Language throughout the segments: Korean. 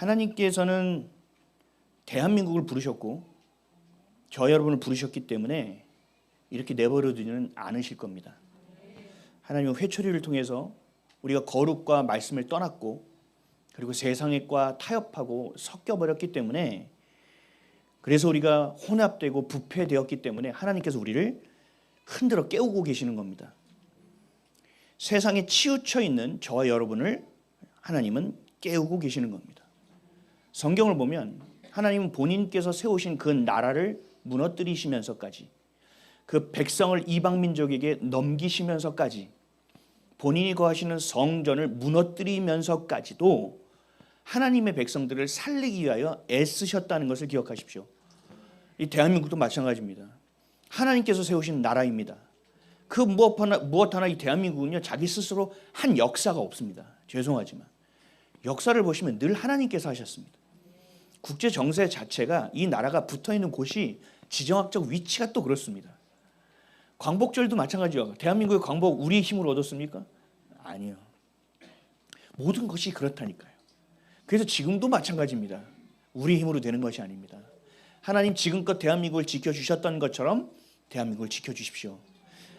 하나님께서는 대한민국을 부르셨고 저 여러분을 부르셨기 때문에 이렇게 내버려두지는 않으실 겁니다. 하나님은 회초리를 통해서 우리가 거룩과 말씀을 떠났고 그리고 세상의 과 타협하고 섞여버렸기 때문에, 그래서 우리가 혼합되고 부패되었기 때문에 하나님께서 우리를 흔들어 깨우고 계시는 겁니다. 세상에 치우쳐 있는 저와 여러분을 하나님은 깨우고 계시는 겁니다. 성경을 보면 하나님은 본인께서 세우신 그 나라를 무너뜨리시면서까지, 그 백성을 이방 민족에게 넘기시면서까지, 본인이 거하시는 성전을 무너뜨리면서까지도 하나님의 백성들을 살리기 위하여 애쓰셨다는 것을 기억하십시오. 이 대한민국도 마찬가지입니다. 하나님께서 세우신 나라입니다. 그 무엇 하나 이 대한민국은요, 자기 스스로 한 역사가 없습니다. 죄송하지만 역사를 보시면 늘 하나님께서 하셨습니다. 국제 정세 자체가 이 나라가 붙어있는 곳이 지정학적 위치가 또 그렇습니다. 광복절도 마찬가지요. 대한민국의 광복 우리의 힘으로 얻었습니까? 아니요. 모든 것이 그렇다니까요. 그래서 지금도 마찬가지입니다. 우리의 힘으로 되는 것이 아닙니다. 하나님 지금껏 대한민국을 지켜주셨던 것처럼 대한민국을 지켜주십시오.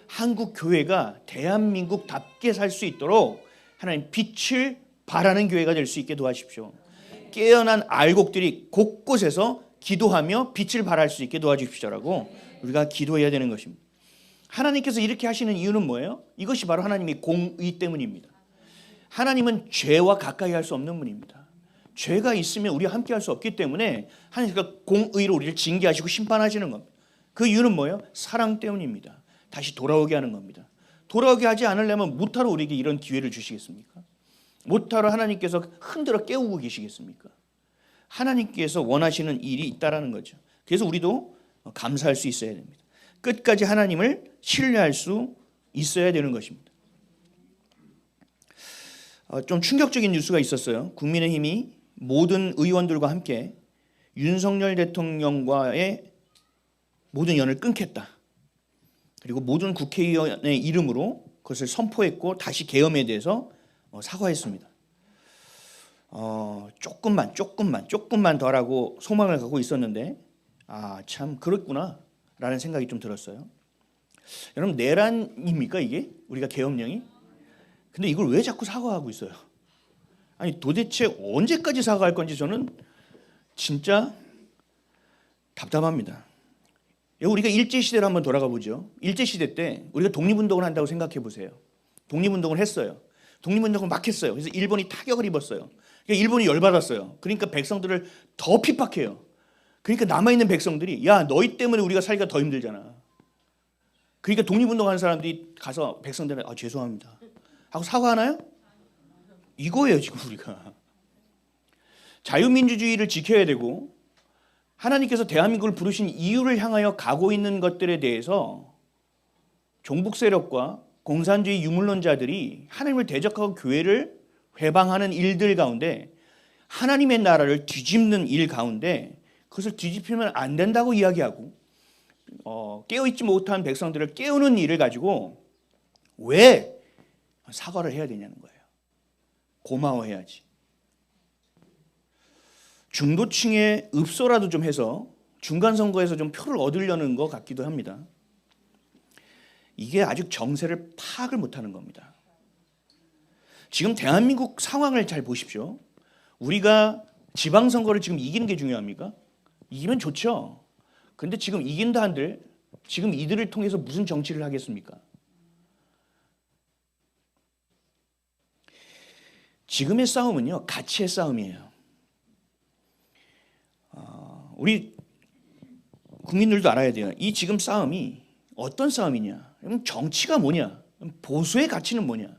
한국 교회가 대한민국답게 살 수 있도록 하나님 빛을 발하는 교회가 될 수 있게 도와주십시오. 깨어난 알곡들이 곳곳에서 기도하며 빛을 발할 수 있게 도와주십시오라고 우리가 기도해야 되는 것입니다. 하나님께서 이렇게 하시는 이유는 뭐예요? 이것이 바로 하나님의 공의 때문입니다. 하나님은 죄와 가까이 할 수 없는 분입니다. 죄가 있으면 우리와 함께 할 수 없기 때문에 하나님께서 공의로 우리를 징계하시고 심판하시는 겁니다. 그 이유는 뭐예요? 사랑 때문입니다. 다시 돌아오게 하는 겁니다. 돌아오게 하지 않으려면 무타로 우리에게 이런 기회를 주시겠습니까? 무타로 하나님께서 흔들어 깨우고 계시겠습니까? 하나님께서 원하시는 일이 있다라는 거죠. 그래서 우리도 감사할 수 있어야 됩니다. 끝까지 하나님을 신뢰할 수 있어야 되는 것입니다. 좀 충격적인 뉴스가 있었어요. 국민의힘이 모든 의원들과 함께 윤석열 대통령과의 모든 연을 끊겠다. 그리고 모든 국회의원의 이름으로 그것을 선포했고 다시 계엄에 대해서 사과했습니다. 조금만 더라고 소망을 갖고 있었는데 참 그렇구나 라는 생각이 좀 들었어요. 여러분, 내란입니까 이게? 우리가 계엄령이? 근데 이걸 왜 자꾸 사과하고 있어요? 아니 도대체 언제까지 사과할 건지 저는 진짜 답답합니다. 우리가 일제시대로 한번 돌아가 보죠. 일제시대 때 우리가 독립운동을 한다고 생각해 보세요. 독립운동을 했어요. 독립운동을 막 했어요. 그래서 일본이 타격을 입었어요. 그러니까 일본이 열받았어요. 그러니까 백성들을 더 핍박해요. 그러니까 남아있는 백성들이 야 너희 때문에 우리가 살기가 더 힘들잖아. 그러니까 독립운동하는 사람들이 가서 백성들한테 죄송합니다 하고 사과하나요? 이거예요 지금 우리가. 자유민주주의를 지켜야 되고 하나님께서 대한민국을 부르신 이유를 향하여 가고 있는 것들에 대해서 종북 세력과 공산주의 유물론자들이 하나님을 대적하고 교회를 회방하는 일들 가운데, 하나님의 나라를 뒤집는 일 가운데 그것을 뒤집히면 안 된다고 이야기하고 깨어있지 못한 백성들을 깨우는 일을 가지고 왜 사과를 해야 되냐는 거예요. 고마워해야지. 중도층의 읍소라도 좀 해서 중간선거에서 좀 표를 얻으려는 것 같기도 합니다. 이게 아직 정세를 파악을 못하는 겁니다. 지금 대한민국 상황을 잘 보십시오. 우리가 지방선거를 지금 이기는 게 중요합니까? 이기면 좋죠. 그런데 지금 이긴다 한들 지금 이들을 통해서 무슨 정치를 하겠습니까? 지금의 싸움은요, 가치의 싸움이에요. 우리 국민들도 알아야 돼요. 이 지금 싸움이 어떤 싸움이냐? 그럼 정치가 뭐냐? 보수의 가치는 뭐냐?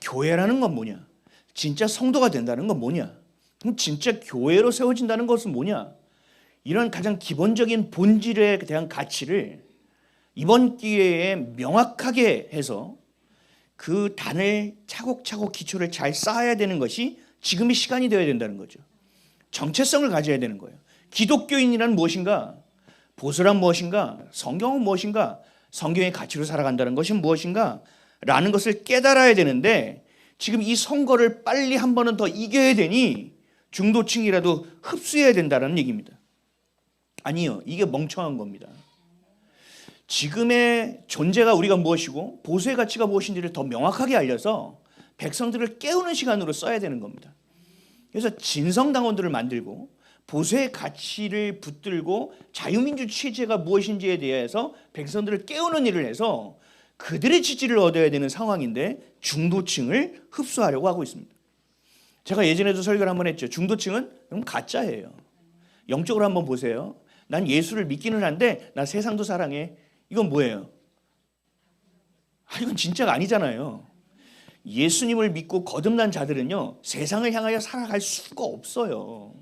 교회라는 건 뭐냐? 진짜 성도가 된다는 건 뭐냐? 그럼 진짜 교회로 세워진다는 것은 뭐냐? 이런 가장 기본적인 본질에 대한 가치를 이번 기회에 명확하게 해서 그 단을 차곡차곡 기초를 잘 쌓아야 되는 것이 지금의 시간이 되어야 된다는 거죠. 정체성을 가져야 되는 거예요. 기독교인이란 무엇인가? 보수란 무엇인가? 성경은 무엇인가? 성경의 가치로 살아간다는 것이 무엇인가? 라는 것을 깨달아야 되는데 지금 이 선거를 빨리 한 번은 더 이겨야 되니 중도층이라도 흡수해야 된다는 얘기입니다. 아니요, 이게 멍청한 겁니다. 지금의 존재가 우리가 무엇이고 보수의 가치가 무엇인지를 더 명확하게 알려서 백성들을 깨우는 시간으로 써야 되는 겁니다. 그래서 진성당원들을 만들고 보수의 가치를 붙들고 자유민주 체제가 무엇인지에 대해서 백성들을 깨우는 일을 해서 그들의 지지를 얻어야 되는 상황인데 중도층을 흡수하려고 하고 있습니다. 제가 예전에도 설교를 한번 했죠. 중도층은 그럼 가짜예요. 영적으로 한번 보세요. 난 예수를 믿기는 한데 나 세상도 사랑해. 이건 뭐예요? 이건 진짜가 아니잖아요. 예수님을 믿고 거듭난 자들은요, 세상을 향하여 살아갈 수가 없어요.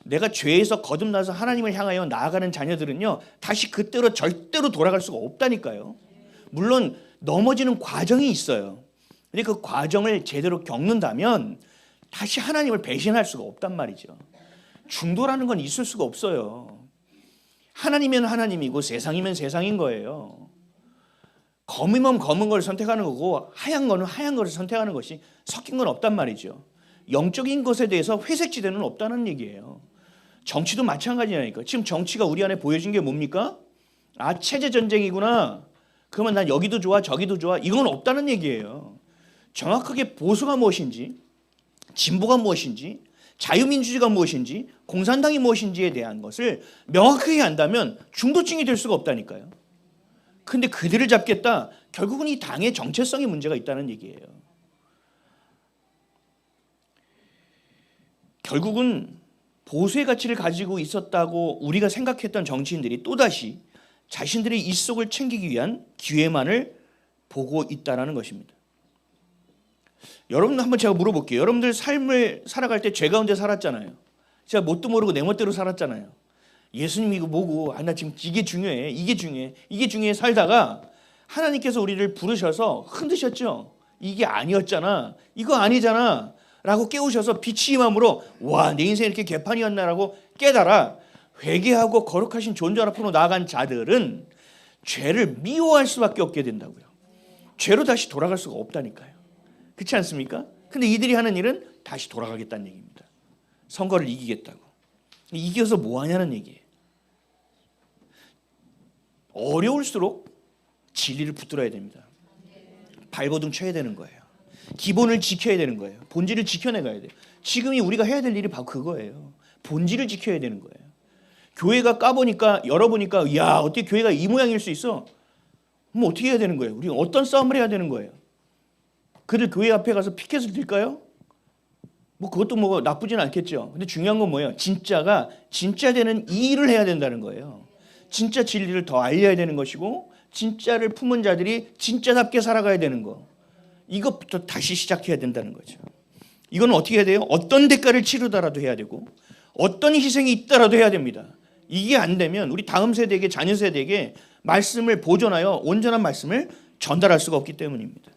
내가 죄에서 거듭나서 하나님을 향하여 나아가는 자녀들은요, 다시 그때로 절대로 돌아갈 수가 없다니까요. 물론 넘어지는 과정이 있어요. 근데 그 과정을 제대로 겪는다면 다시 하나님을 배신할 수가 없단 말이죠. 중도라는 건 있을 수가 없어요. 하나님이면 하나님이고 세상이면 세상인 거예요. 검으면 검은 걸 선택하는 거고 하얀 거는 하얀 것을 선택하는 것이 섞인 건 없단 말이죠. 영적인 것에 대해서 회색지대는 없다는 얘기예요. 정치도 마찬가지라니까. 지금 정치가 우리 안에 보여진 게 뭡니까? 체제 전쟁이구나. 그러면 난 여기도 좋아 저기도 좋아. 이건 없다는 얘기예요. 정확하게 보수가 무엇인지, 진보가 무엇인지, 자유민주주의가 무엇인지, 공산당이 무엇인지에 대한 것을 명확하게 안다면 중도층이 될 수가 없다니까요. 근데 그들을 잡겠다? 결국은 이 당의 정체성에 문제가 있다는 얘기예요. 결국은 보수의 가치를 가지고 있었다고 우리가 생각했던 정치인들이 또다시 자신들의 입속을 챙기기 위한 기회만을 보고 있다는 것입니다. 여러분 한번 제가 물어볼게요. 여러분들 삶을 살아갈 때 죄 가운데 살았잖아요. 제가 뭣도 모르고 내 멋대로 살았잖아요. 예수님 이거 뭐고 나 지금 이게 중요해 이게 중요해 살다가 하나님께서 우리를 부르셔서 흔드셨죠. 이게 아니었잖아, 이거 아니잖아 라고 깨우셔서 빛이 임함으로 와, 내 인생이 이렇게 개판이었나라고 깨달아 회개하고 거룩하신 존재 앞으로 나아간 자들은 죄를 미워할 수밖에 없게 된다고요. 죄로 다시 돌아갈 수가 없다니까요. 그렇지 않습니까? 근데 이들이 하는 일은 다시 돌아가겠다는 얘기입니다. 선거를 이기겠다고. 이겨서 뭐 하냐는 얘기예요. 어려울수록 진리를 붙들어야 됩니다. 발버둥 쳐야 되는 거예요. 기본을 지켜야 되는 거예요. 본질을 지켜내가야 돼요. 지금이 우리가 해야 될 일이 바로 그거예요. 본질을 지켜야 되는 거예요. 교회가 까보니까 열어보니까 야, 어떻게 교회가 이 모양일 수 있어? 그럼 어떻게 해야 되는 거예요? 우리가 어떤 싸움을 해야 되는 거예요? 그들 교회 앞에 가서 피켓을 들까요? 그것도 나쁘진 않겠죠. 근데 중요한 건 뭐예요? 진짜가 진짜 되는 이 일을 해야 된다는 거예요. 진짜 진리를 더 알려야 되는 것이고 진짜를 품은 자들이 진짜답게 살아가야 되는 거. 이것부터 다시 시작해야 된다는 거죠. 이거는 어떻게 해야 돼요? 어떤 대가를 치르더라도 해야 되고 어떤 희생이 있더라도 해야 됩니다. 이게 안 되면 우리 다음 세대에게, 자녀 세대에게 말씀을 보존하여 온전한 말씀을 전달할 수가 없기 때문입니다.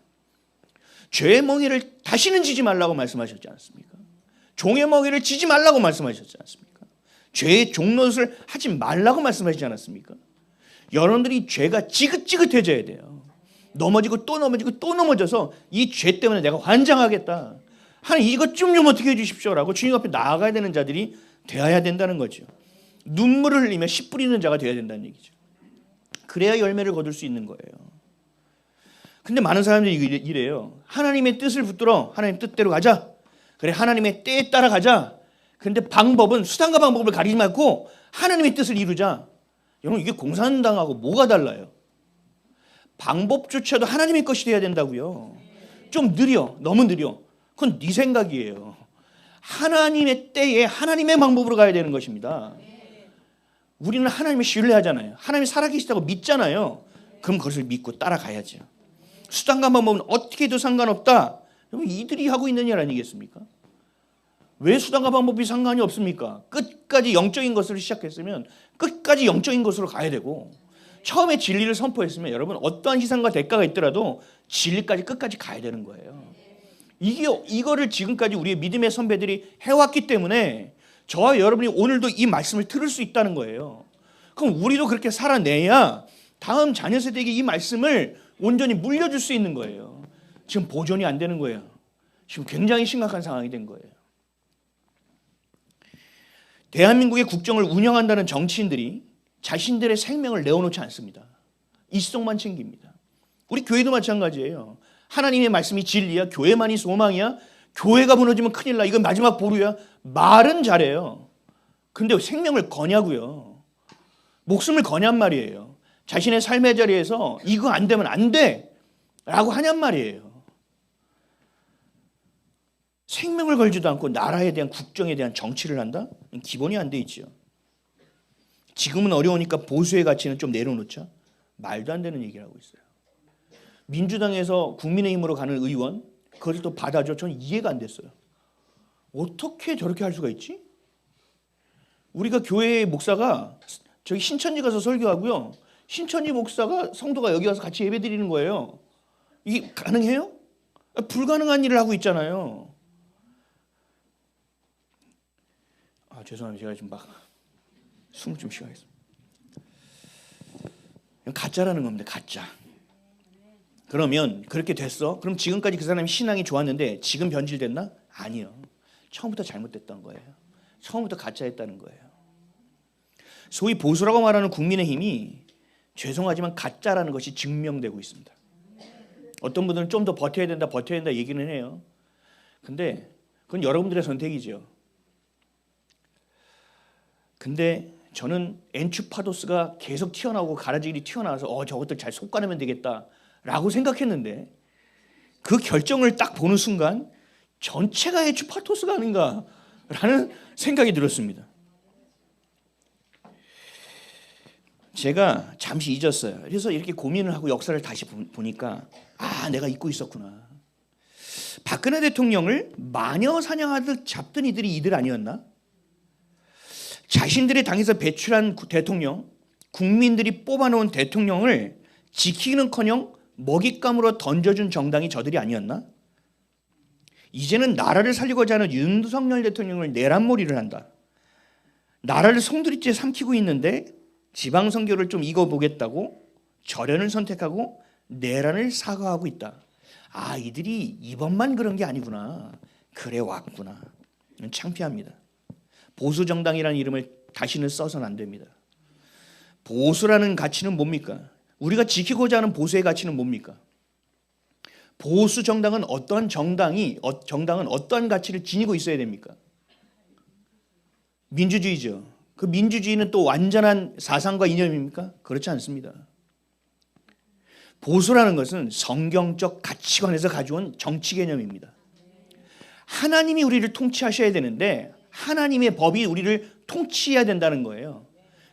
죄의 멍에를 다시는 지지 말라고 말씀하셨지 않습니까? 종의 멍에를 지지 말라고 말씀하셨지 않습니까? 죄의 종노릇을 하지 말라고 말씀하시지 않았습니까? 여러분들이 죄가 지긋지긋해져야 돼요. 넘어지고 또 넘어지고 또 넘어져서 이 죄 때문에 내가 환장하겠다. 하나님 이것 좀 어떻게 해주십시오라고 주님 앞에 나아가야 되는 자들이 되어야 된다는 거죠. 눈물을 흘리며 씨 뿌리는 자가 되어야 된다는 얘기죠. 그래야 열매를 거둘 수 있는 거예요. 근데 많은 사람들이 이래요. 하나님의 뜻을 붙들어 하나님 뜻대로 가자. 그래, 하나님의 때에 따라 가자. 근데 방법은 수단과 방법을 가리지 말고 하나님의 뜻을 이루자. 여러분, 이게 공산당하고 뭐가 달라요? 방법조차도 하나님의 것이 돼야 된다고요. 좀 느려, 너무 느려. 그건 네 생각이에요. 하나님의 때에 하나님의 방법으로 가야 되는 것입니다. 우리는 하나님을 신뢰하잖아요. 하나님이 살아계시다고 믿잖아요. 그럼 그것을 믿고 따라가야죠. 수단과 방법은 어떻게 해도 상관없다. 여러분, 이들이 하고 있는 일 아니겠습니까? 왜 수단과 방법이 상관이 없습니까? 끝까지 영적인 것으로 시작했으면 끝까지 영적인 것으로 가야 되고, 처음에 진리를 선포했으면 여러분 어떠한 희생과 대가가 있더라도 진리까지 끝까지 가야 되는 거예요. 이거를 지금까지 우리의 믿음의 선배들이 해왔기 때문에 저와 여러분이 오늘도 이 말씀을 들을 수 있다는 거예요. 그럼 우리도 그렇게 살아내야 다음 자녀 세대에게 이 말씀을 온전히 물려줄 수 있는 거예요. 지금 보존이 안 되는 거예요. 지금 굉장히 심각한 상황이 된 거예요. 대한민국의 국정을 운영한다는 정치인들이 자신들의 생명을 내어놓지 않습니다. 이성만 챙깁니다. 우리 교회도 마찬가지예요. 하나님의 말씀이 진리야. 교회만이 소망이야. 교회가 무너지면 큰일 나. 이건 마지막 보루야. 말은 잘해요. 근데 생명을 거냐고요. 목숨을 거냔 말이에요. 자신의 삶의 자리에서 이거 안 되면 안 돼 라고 하냔 말이에요. 생명을 걸지도 않고 나라에 대한 국정에 대한 정치를 한다? 기본이 안 돼 있죠. 지금은 어려우니까 보수의 가치는 좀 내려놓자? 말도 안 되는 얘기를 하고 있어요. 민주당에서 국민의힘으로 가는 의원 그걸 또 받아줘. 저는 이해가 안 됐어요. 어떻게 저렇게 할 수가 있지? 우리가 교회 목사가 저기 신천지 가서 설교하고요. 신천지 목사가 성도가 여기 와서 같이 예배 드리는 거예요. 이게 가능해요? 불가능한 일을 하고 있잖아요. 죄송합니다. 제가 지금 막 숨을 좀 쉬어야겠습니다. 가짜라는 겁니다. 가짜. 그러면 그렇게 됐어? 그럼 지금까지 그 사람이 신앙이 좋았는데 지금 변질됐나? 아니요. 처음부터 잘못됐던 거예요. 처음부터 가짜였다는 거예요. 소위 보수라고 말하는 국민의힘이 죄송하지만 가짜라는 것이 증명되고 있습니다. 어떤 분들은 좀 더 버텨야 된다 얘기는 해요. 근데 그건 여러분들의 선택이죠. 근데 저는 엔추파도스가 계속 튀어나오고 가라지길이 튀어나와서 저것들 잘 속가내면 되겠다라고 생각했는데 그 결정을 딱 보는 순간 전체가 엔추파토스가 아닌가라는 생각이 들었습니다. 제가 잠시 잊었어요. 그래서 이렇게 고민을 하고 역사를 다시 보니까 내가 잊고 있었구나. 박근혜 대통령을 마녀 사냥하듯 잡던 이들이 이들 아니었나? 자신들의 당에서 배출한 대통령, 국민들이 뽑아놓은 대통령을 지키는커녕 먹잇감으로 던져준 정당이 저들이 아니었나? 이제는 나라를 살리고자 하는 윤석열 대통령을 내란몰이를 한다. 나라를 송두리째 삼키고 있는데 지방선거를 좀 이겨보겠다고 절연을 선택하고 내란을 사과하고 있다. 이들이 이번만 그런 게 아니구나. 그래 왔구나. 창피합니다. 보수정당이라는 이름을 다시는 써서는 안 됩니다. 보수라는 가치는 뭡니까? 우리가 지키고자 하는 보수의 가치는 뭡니까? 보수 정당은 어떤 정당은 어떠한 가치를 지니고 있어야 됩니까? 민주주의죠. 그 민주주의는 또 완전한 사상과 이념입니까? 그렇지 않습니다. 보수라는 것은 성경적 가치관에서 가져온 정치 개념입니다. 하나님이 우리를 통치하셔야 되는데 하나님의 법이 우리를 통치해야 된다는 거예요.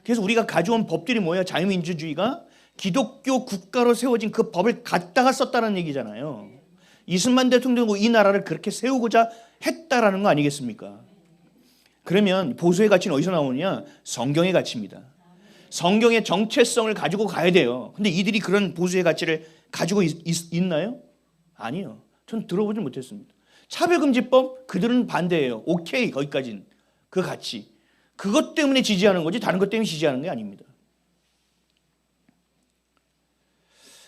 그래서 우리가 가져온 법들이 뭐예요? 자유민주주의가 기독교 국가로 세워진 그 법을 갖다가 썼다는 얘기잖아요. 이승만 대통령도 이 나라를 그렇게 세우고자 했다라는 거 아니겠습니까? 그러면 보수의 가치는 어디서 나오느냐? 성경의 가치입니다. 성경의 정체성을 가지고 가야 돼요. 근데 이들이 그런 보수의 가치를 가지고 있나요? 아니요. 전 들어보지 못했습니다. 차별금지법 그들은 반대예요. 오케이 거기까지는. 그 가치. 그것 때문에 지지하는 거지 다른 것 때문에 지지하는 게 아닙니다.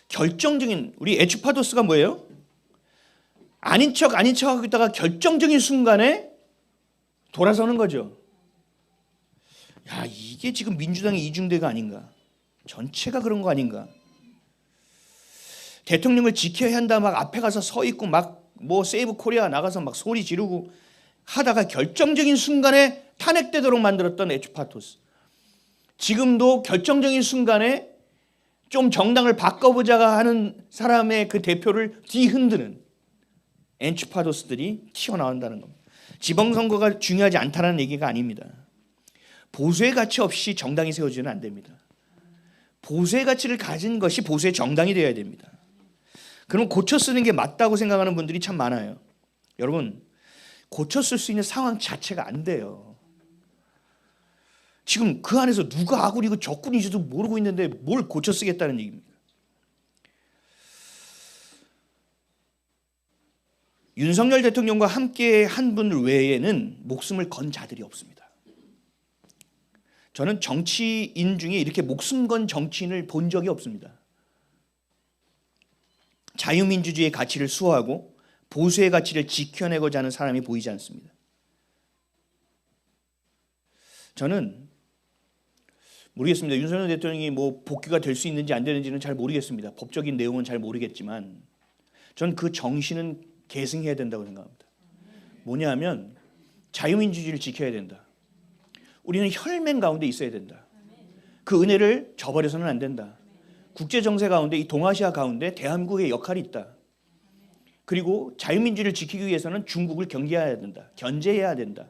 결정적인 우리 에추파도스가 뭐예요? 아닌 척 하고 있다가 결정적인 순간에 돌아서는 거죠. 이게 지금 민주당의 이중대가 아닌가? 전체가 그런 거 아닌가? 대통령을 지켜야 한다 막 앞에 가서 서 있고 막 세이브 코리아 나가서 막 소리 지르고 하다가 결정적인 순간에 탄핵되도록 만들었던 에추파토스. 지금도 결정적인 순간에 좀 정당을 바꿔보자가 하는 사람의 그 대표를 뒤흔드는 엔추파도스들이 튀어나온다는 겁니다. 지방선거가 중요하지 않다는 얘기가 아닙니다. 보수의 가치 없이 정당이 세워지면 안 됩니다. 보수의 가치를 가진 것이 보수의 정당이 되어야 됩니다. 그럼 고쳐 쓰는 게 맞다고 생각하는 분들이 참 많아요. 여러분, 고쳐 쓸 수 있는 상황 자체가 안 돼요. 지금 그 안에서 누가 아군이고 적군인지도 모르고 있는데 뭘 고쳐 쓰겠다는 얘기입니까? 윤석열 대통령과 함께 한 분 외에는 목숨을 건 자들이 없습니다. 저는 정치인 중에 이렇게 목숨 건 정치인을 본 적이 없습니다. 자유민주주의의 가치를 수호하고 보수의 가치를 지켜내고자 하는 사람이 보이지 않습니다. 저는 모르겠습니다. 윤석열 대통령이 뭐 복귀가 될 수 있는지 안 되는지는 잘 모르겠습니다. 법적인 내용은 잘 모르겠지만 전 그 정신은 계승해야 된다고 생각합니다. 뭐냐 하면 자유민주주의를 지켜야 된다. 우리는 혈맹 가운데 있어야 된다. 그 은혜를 저버려서는 안 된다. 국제정세 가운데 이 동아시아 가운데 대한민국의 역할이 있다. 그리고 자유민주주의를 지키기 위해서는 중국을 경계해야 된다. 견제해야 된다.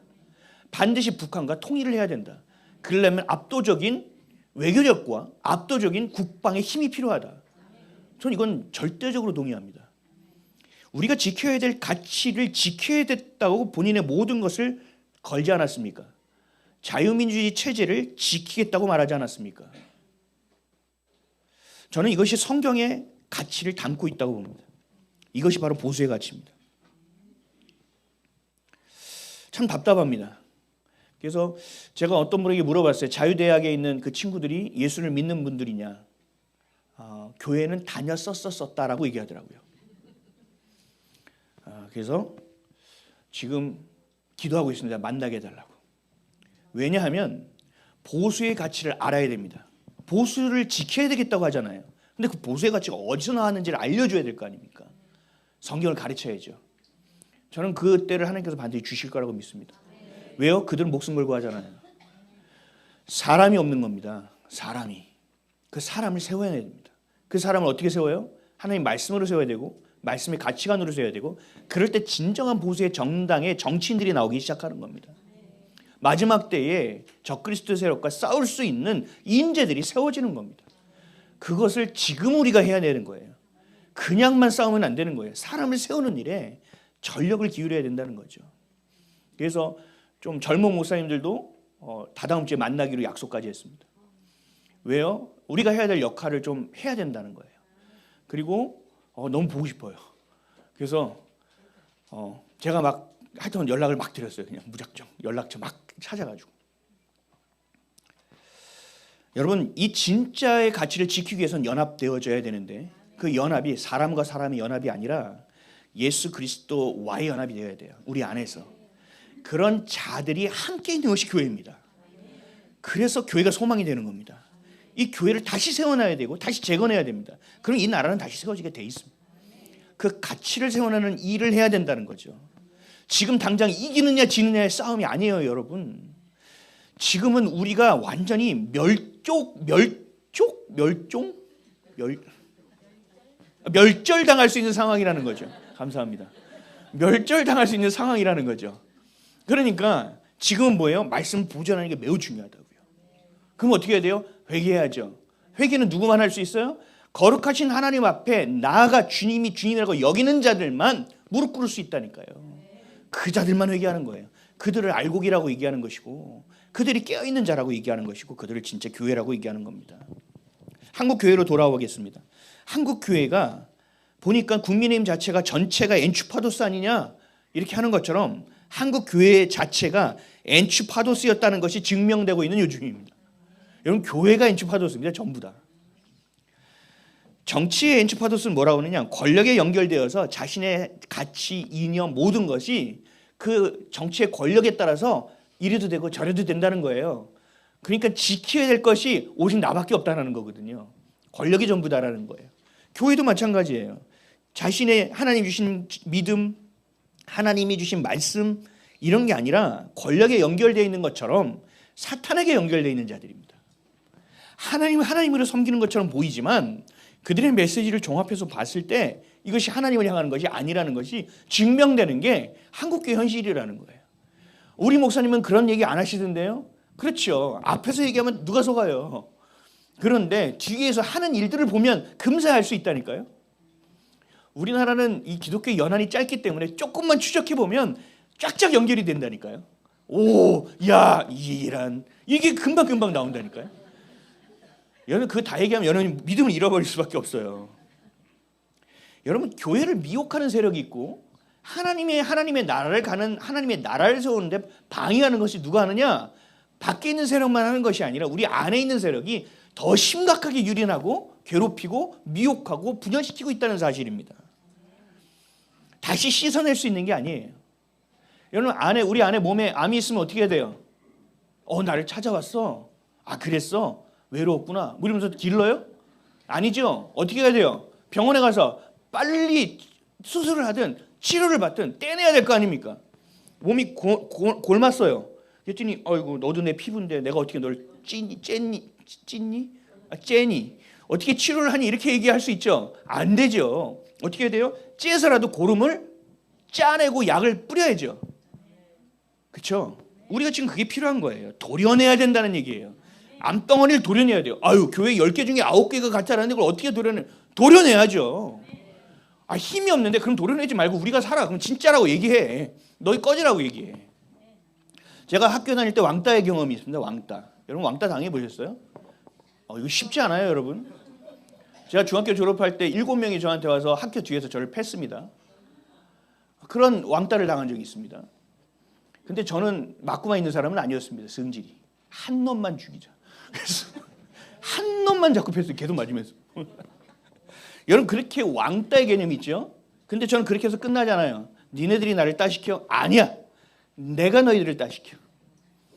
반드시 북한과 통일을 해야 된다. 그러려면 압도적인 외교력과 압도적인 국방의 힘이 필요하다. 저는 이건 절대적으로 동의합니다. 우리가 지켜야 될 가치를 지켜야 됐다고 본인의 모든 것을 걸지 않았습니까? 자유민주주의 체제를 지키겠다고 말하지 않았습니까? 저는 이것이 성경의 가치를 담고 있다고 봅니다. 이것이 바로 보수의 가치입니다. 참 답답합니다. 그래서 제가 어떤 분에게 물어봤어요. 자유대학에 있는 그 친구들이 예수를 믿는 분들이냐. 교회는 다녔었다라고 얘기하더라고요. 그래서 지금 기도하고 있습니다. 만나게 해달라고. 왜냐하면 보수의 가치를 알아야 됩니다. 보수를 지켜야 되겠다고 하잖아요. 근데 그 보수의 가치가 어디서 나왔는지를 알려줘야 될 거 아닙니까? 성경을 가르쳐야죠. 저는 그 때를 하나님께서 반드시 주실 거라고 믿습니다. 왜요? 그들은 목숨 걸고 하잖아요. 사람이 없는 겁니다. 사람이. 그 사람을 세워야 됩니다. 그 사람을 어떻게 세워요? 하나님 말씀으로 세워야 되고 말씀의 가치관으로 세워야 되고 그럴 때 진정한 보수의 정당의 정치인들이 나오기 시작하는 겁니다. 마지막 때에 적그리스도 세력과 싸울 수 있는 인재들이 세워지는 겁니다. 그것을 지금 우리가 해야 되는 거예요. 그냥만 싸우면 안 되는 거예요. 사람을 세우는 일에 전력을 기울여야 된다는 거죠. 그래서 좀 젊은 목사님들도 다다음 주에 만나기로 약속까지 했습니다. 왜요? 우리가 해야 될 역할을 좀 해야 된다는 거예요. 그리고 너무 보고 싶어요. 그래서 제가 막 하여튼 연락을 막 드렸어요. 그냥 무작정 연락처 막 찾아가지고. 여러분 이 진짜의 가치를 지키기 위해서는 연합되어져야 되는데 그 연합이 사람과 사람의 연합이 아니라 예수 그리스도와의 연합이 되어야 돼요. 우리 안에서. 그런 자들이 함께 있는 것이 교회입니다. 그래서 교회가 소망이 되는 겁니다. 이 교회를 다시 세워놔야 되고 다시 재건해야 됩니다. 그럼 이 나라는 다시 세워지게 돼 있습니다. 그 가치를 세워나는 일을 해야 된다는 거죠. 지금 당장 이기느냐 지느냐의 싸움이 아니에요, 여러분. 지금은 우리가 완전히 멸절당할 수 있는 상황이라는 거죠. 감사합니다. 멸절당할 수 있는 상황이라는 거죠. 그러니까 지금은 뭐예요? 말씀 보존하는 게 매우 중요하다고요. 그럼 어떻게 해야 돼요? 회개해야죠. 회개는 누구만 할 수 있어요? 거룩하신 하나님 앞에 나아가 주님이 주님이라고 여기는 자들만 무릎 꿇을 수 있다니까요. 그 자들만 회개하는 거예요. 그들을 알곡이라고 얘기하는 것이고 그들이 깨어있는 자라고 얘기하는 것이고 그들을 진짜 교회라고 얘기하는 겁니다. 한국 교회로 돌아오겠습니다. 한국 교회가 보니까 국민의힘 자체가 전체가 엔추파도스 아니냐 이렇게 하는 것처럼 한국 교회 자체가 엔추파도스였다는 것이 증명되고 있는 요즘입니다. 여러분 교회가 엔추파도스입니다. 전부 다. 정치의 엔추파도스는 뭐라고 하느냐? 권력에 연결되어서 자신의 가치, 이념 모든 것이 그 정치의 권력에 따라서 이래도 되고 저래도 된다는 거예요. 그러니까 지켜야 될 것이 오직 나밖에 없다는 거거든요. 권력이 전부다라는 거예요. 교회도 마찬가지예요. 자신의 하나님 주신 믿음, 하나님이 주신 말씀 이런 게 아니라 권력에 연결되어 있는 것처럼 사탄에게 연결되어 있는 자들입니다. 하나님으로 섬기는 것처럼 보이지만 그들의 메시지를 종합해서 봤을 때 이것이 하나님을 향하는 것이 아니라는 것이 증명되는 게 한국교회 현실이라는 거예요. 우리 목사님은 그런 얘기 안 하시던데요. 그렇죠. 앞에서 얘기하면 누가 속아요. 그런데 뒤에서 하는 일들을 보면 금세 알 수 있다니까요. 우리나라는 이 기독교 연한이 짧기 때문에 조금만 추적해보면 쫙쫙 연결이 된다니까요. 오, 야, 이게 금방금방 나온다니까요. 여러분 그거 다 얘기하면 여러분 믿음을 잃어버릴 수밖에 없어요. 여러분 교회를 미혹하는 세력이 있고 하나님의 나라를 가는 하나님의 나라를 세우는데 방해하는 것이 누가 하느냐? 밖에 있는 세력만 하는 것이 아니라 우리 안에 있는 세력이 더 심각하게 유린하고 괴롭히고 미혹하고 분열시키고 있다는 사실입니다. 다시 씻어낼 수 있는 게 아니에요. 여러분 우리 안에 몸에 암이 있으면 어떻게 해야 돼요? 나를 찾아왔어. 아, 그랬어? 외로웠구나. 뭐 이러면서 길러요? 아니죠. 어떻게 해야 돼요? 병원에 가서 빨리 수술을 하든 치료를 받든 떼내야 될 거 아닙니까? 몸이 골맞어요. 그랬더니 어이구, 너도 내 피부인데 내가 어떻게 널 째니? 어떻게 치료를 하니? 이렇게 얘기할 수 있죠. 안 되죠. 어떻게 해야 돼요? 째서라도 고름을 짜내고 약을 뿌려야죠. 그렇죠? 우리가 지금 그게 필요한 거예요. 도려내야 된다는 얘기예요. 암덩어리를 도려내야 돼요. 아유, 교회 10개 중에 9개가 가짜라는데 그걸 어떻게 도려내야죠. 아, 힘이 없는데 그럼 도려내지 말고 우리가 살아. 그럼 진짜라고 얘기해. 너희 꺼지라고 얘기해. 제가 학교 다닐 때 왕따의 경험이 있습니다. 왕따. 여러분 왕따 당해보셨어요? 이거 쉽지 않아요, 여러분. 제가 중학교 졸업할 때 7명이 저한테 와서 학교 뒤에서 저를 팼습니다. 그런 왕따를 당한 적이 있습니다. 근데 저는 맞고만 있는 사람은 아니었습니다. 성질이. 한 놈만 죽이자. 그래서 한 놈만 자꾸 팼어요. 계속 맞으면서. 여러분 그렇게 왕따의 개념이 있죠? 근데 저는 그렇게 해서 끝나잖아요. 니네들이 나를 따시켜? 아니야. 내가 너희들을 따시켜.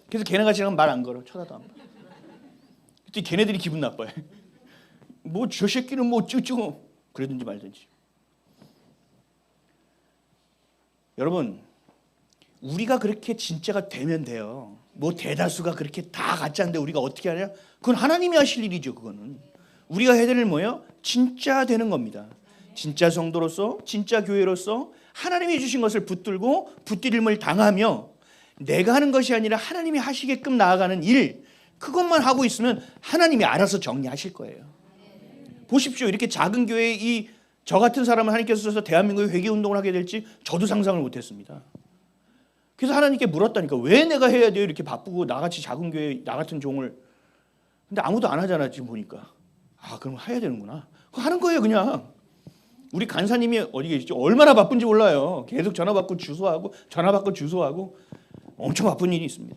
그래서 걔네가 지나가면 말 안 걸어. 쳐다도 안 봐. 그때 걔네들이 기분 나빠요. 뭐 저 새끼는 뭐 어쩌고 그러든지 말든지. 여러분 우리가 그렇게 진짜가 되면 돼요. 뭐 대다수가 그렇게 다 가짜인데 우리가 어떻게 하냐? 그건 하나님이 하실 일이죠. 그거는 우리가 해야 될 일 뭐예요? 진짜 되는 겁니다. 진짜 성도로서 진짜 교회로서 하나님이 주신 것을 붙들고 붙들림을 당하며 내가 하는 것이 아니라 하나님이 하시게끔 나아가는 일, 그것만 하고 있으면 하나님이 알아서 정리하실 거예요. 보십시오. 이렇게 작은 교회에 저 같은 사람을 하나님께서 써서 대한민국의 회개운동을 하게 될지 저도 상상을 못했습니다. 그래서 하나님께 물었다니까. 왜 내가 해야 돼요? 이렇게 바쁘고 나같이 작은 교회 나 같은 종을. 근데 아무도 안 하잖아 지금 보니까. 아, 그럼 해야 되는구나. 그거 하는 거예요 그냥. 우리 간사님이 어디 계시죠? 얼마나 바쁜지 몰라요. 계속 전화 받고 주소하고 엄청 바쁜 일이 있습니다.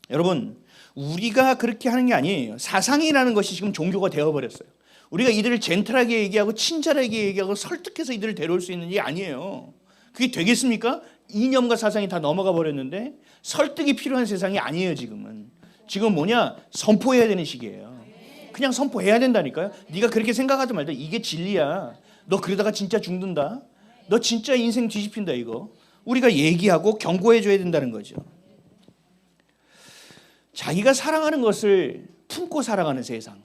여러분 우리가 그렇게 하는 게 아니에요. 사상이라는 것이 지금 종교가 되어버렸어요. 우리가 이들을 젠틀하게 얘기하고 친절하게 얘기하고 설득해서 이들을 데려올 수 있는 게 아니에요. 그게 되겠습니까? 이념과 사상이 다 넘어가 버렸는데 설득이 필요한 세상이 아니에요. 지금 뭐냐? 선포해야 되는 시기예요. 그냥 선포해야 된다니까요. 네가 그렇게 생각하든 말든 이게 진리야. 너 그러다가 진짜 죽는다. 너 진짜 인생 뒤집힌다 이거. 우리가 얘기하고 경고해 줘야 된다는 거죠. 자기가 사랑하는 것을 품고 살아가는 세상.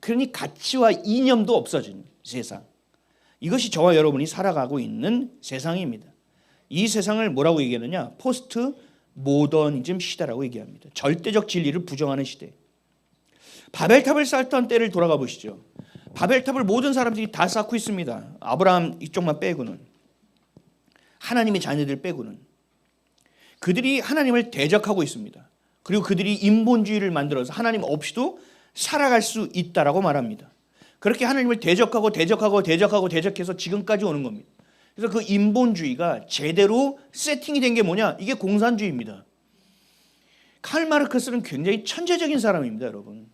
그러니 가치와 이념도 없어진 세상. 이것이 저와 여러분이 살아가고 있는 세상입니다. 이 세상을 뭐라고 얘기하느냐? 포스트 모더니즘 시대라고 얘기합니다. 절대적 진리를 부정하는 시대. 바벨탑을 쌓던 때를 돌아가 보시죠. 바벨탑을 모든 사람들이 다 쌓고 있습니다. 아브라함 이쪽만 빼고는. 하나님의 자녀들 빼고는. 그들이 하나님을 대적하고 있습니다. 그리고 그들이 인본주의를 만들어서 하나님 없이도 살아갈 수 있다라고 말합니다. 그렇게 하나님을 대적해서 지금까지 오는 겁니다. 그래서 그 인본주의가 제대로 세팅이 된 게 뭐냐? 이게 공산주의입니다. 칼 마르크스는 굉장히 천재적인 사람입니다, 여러분.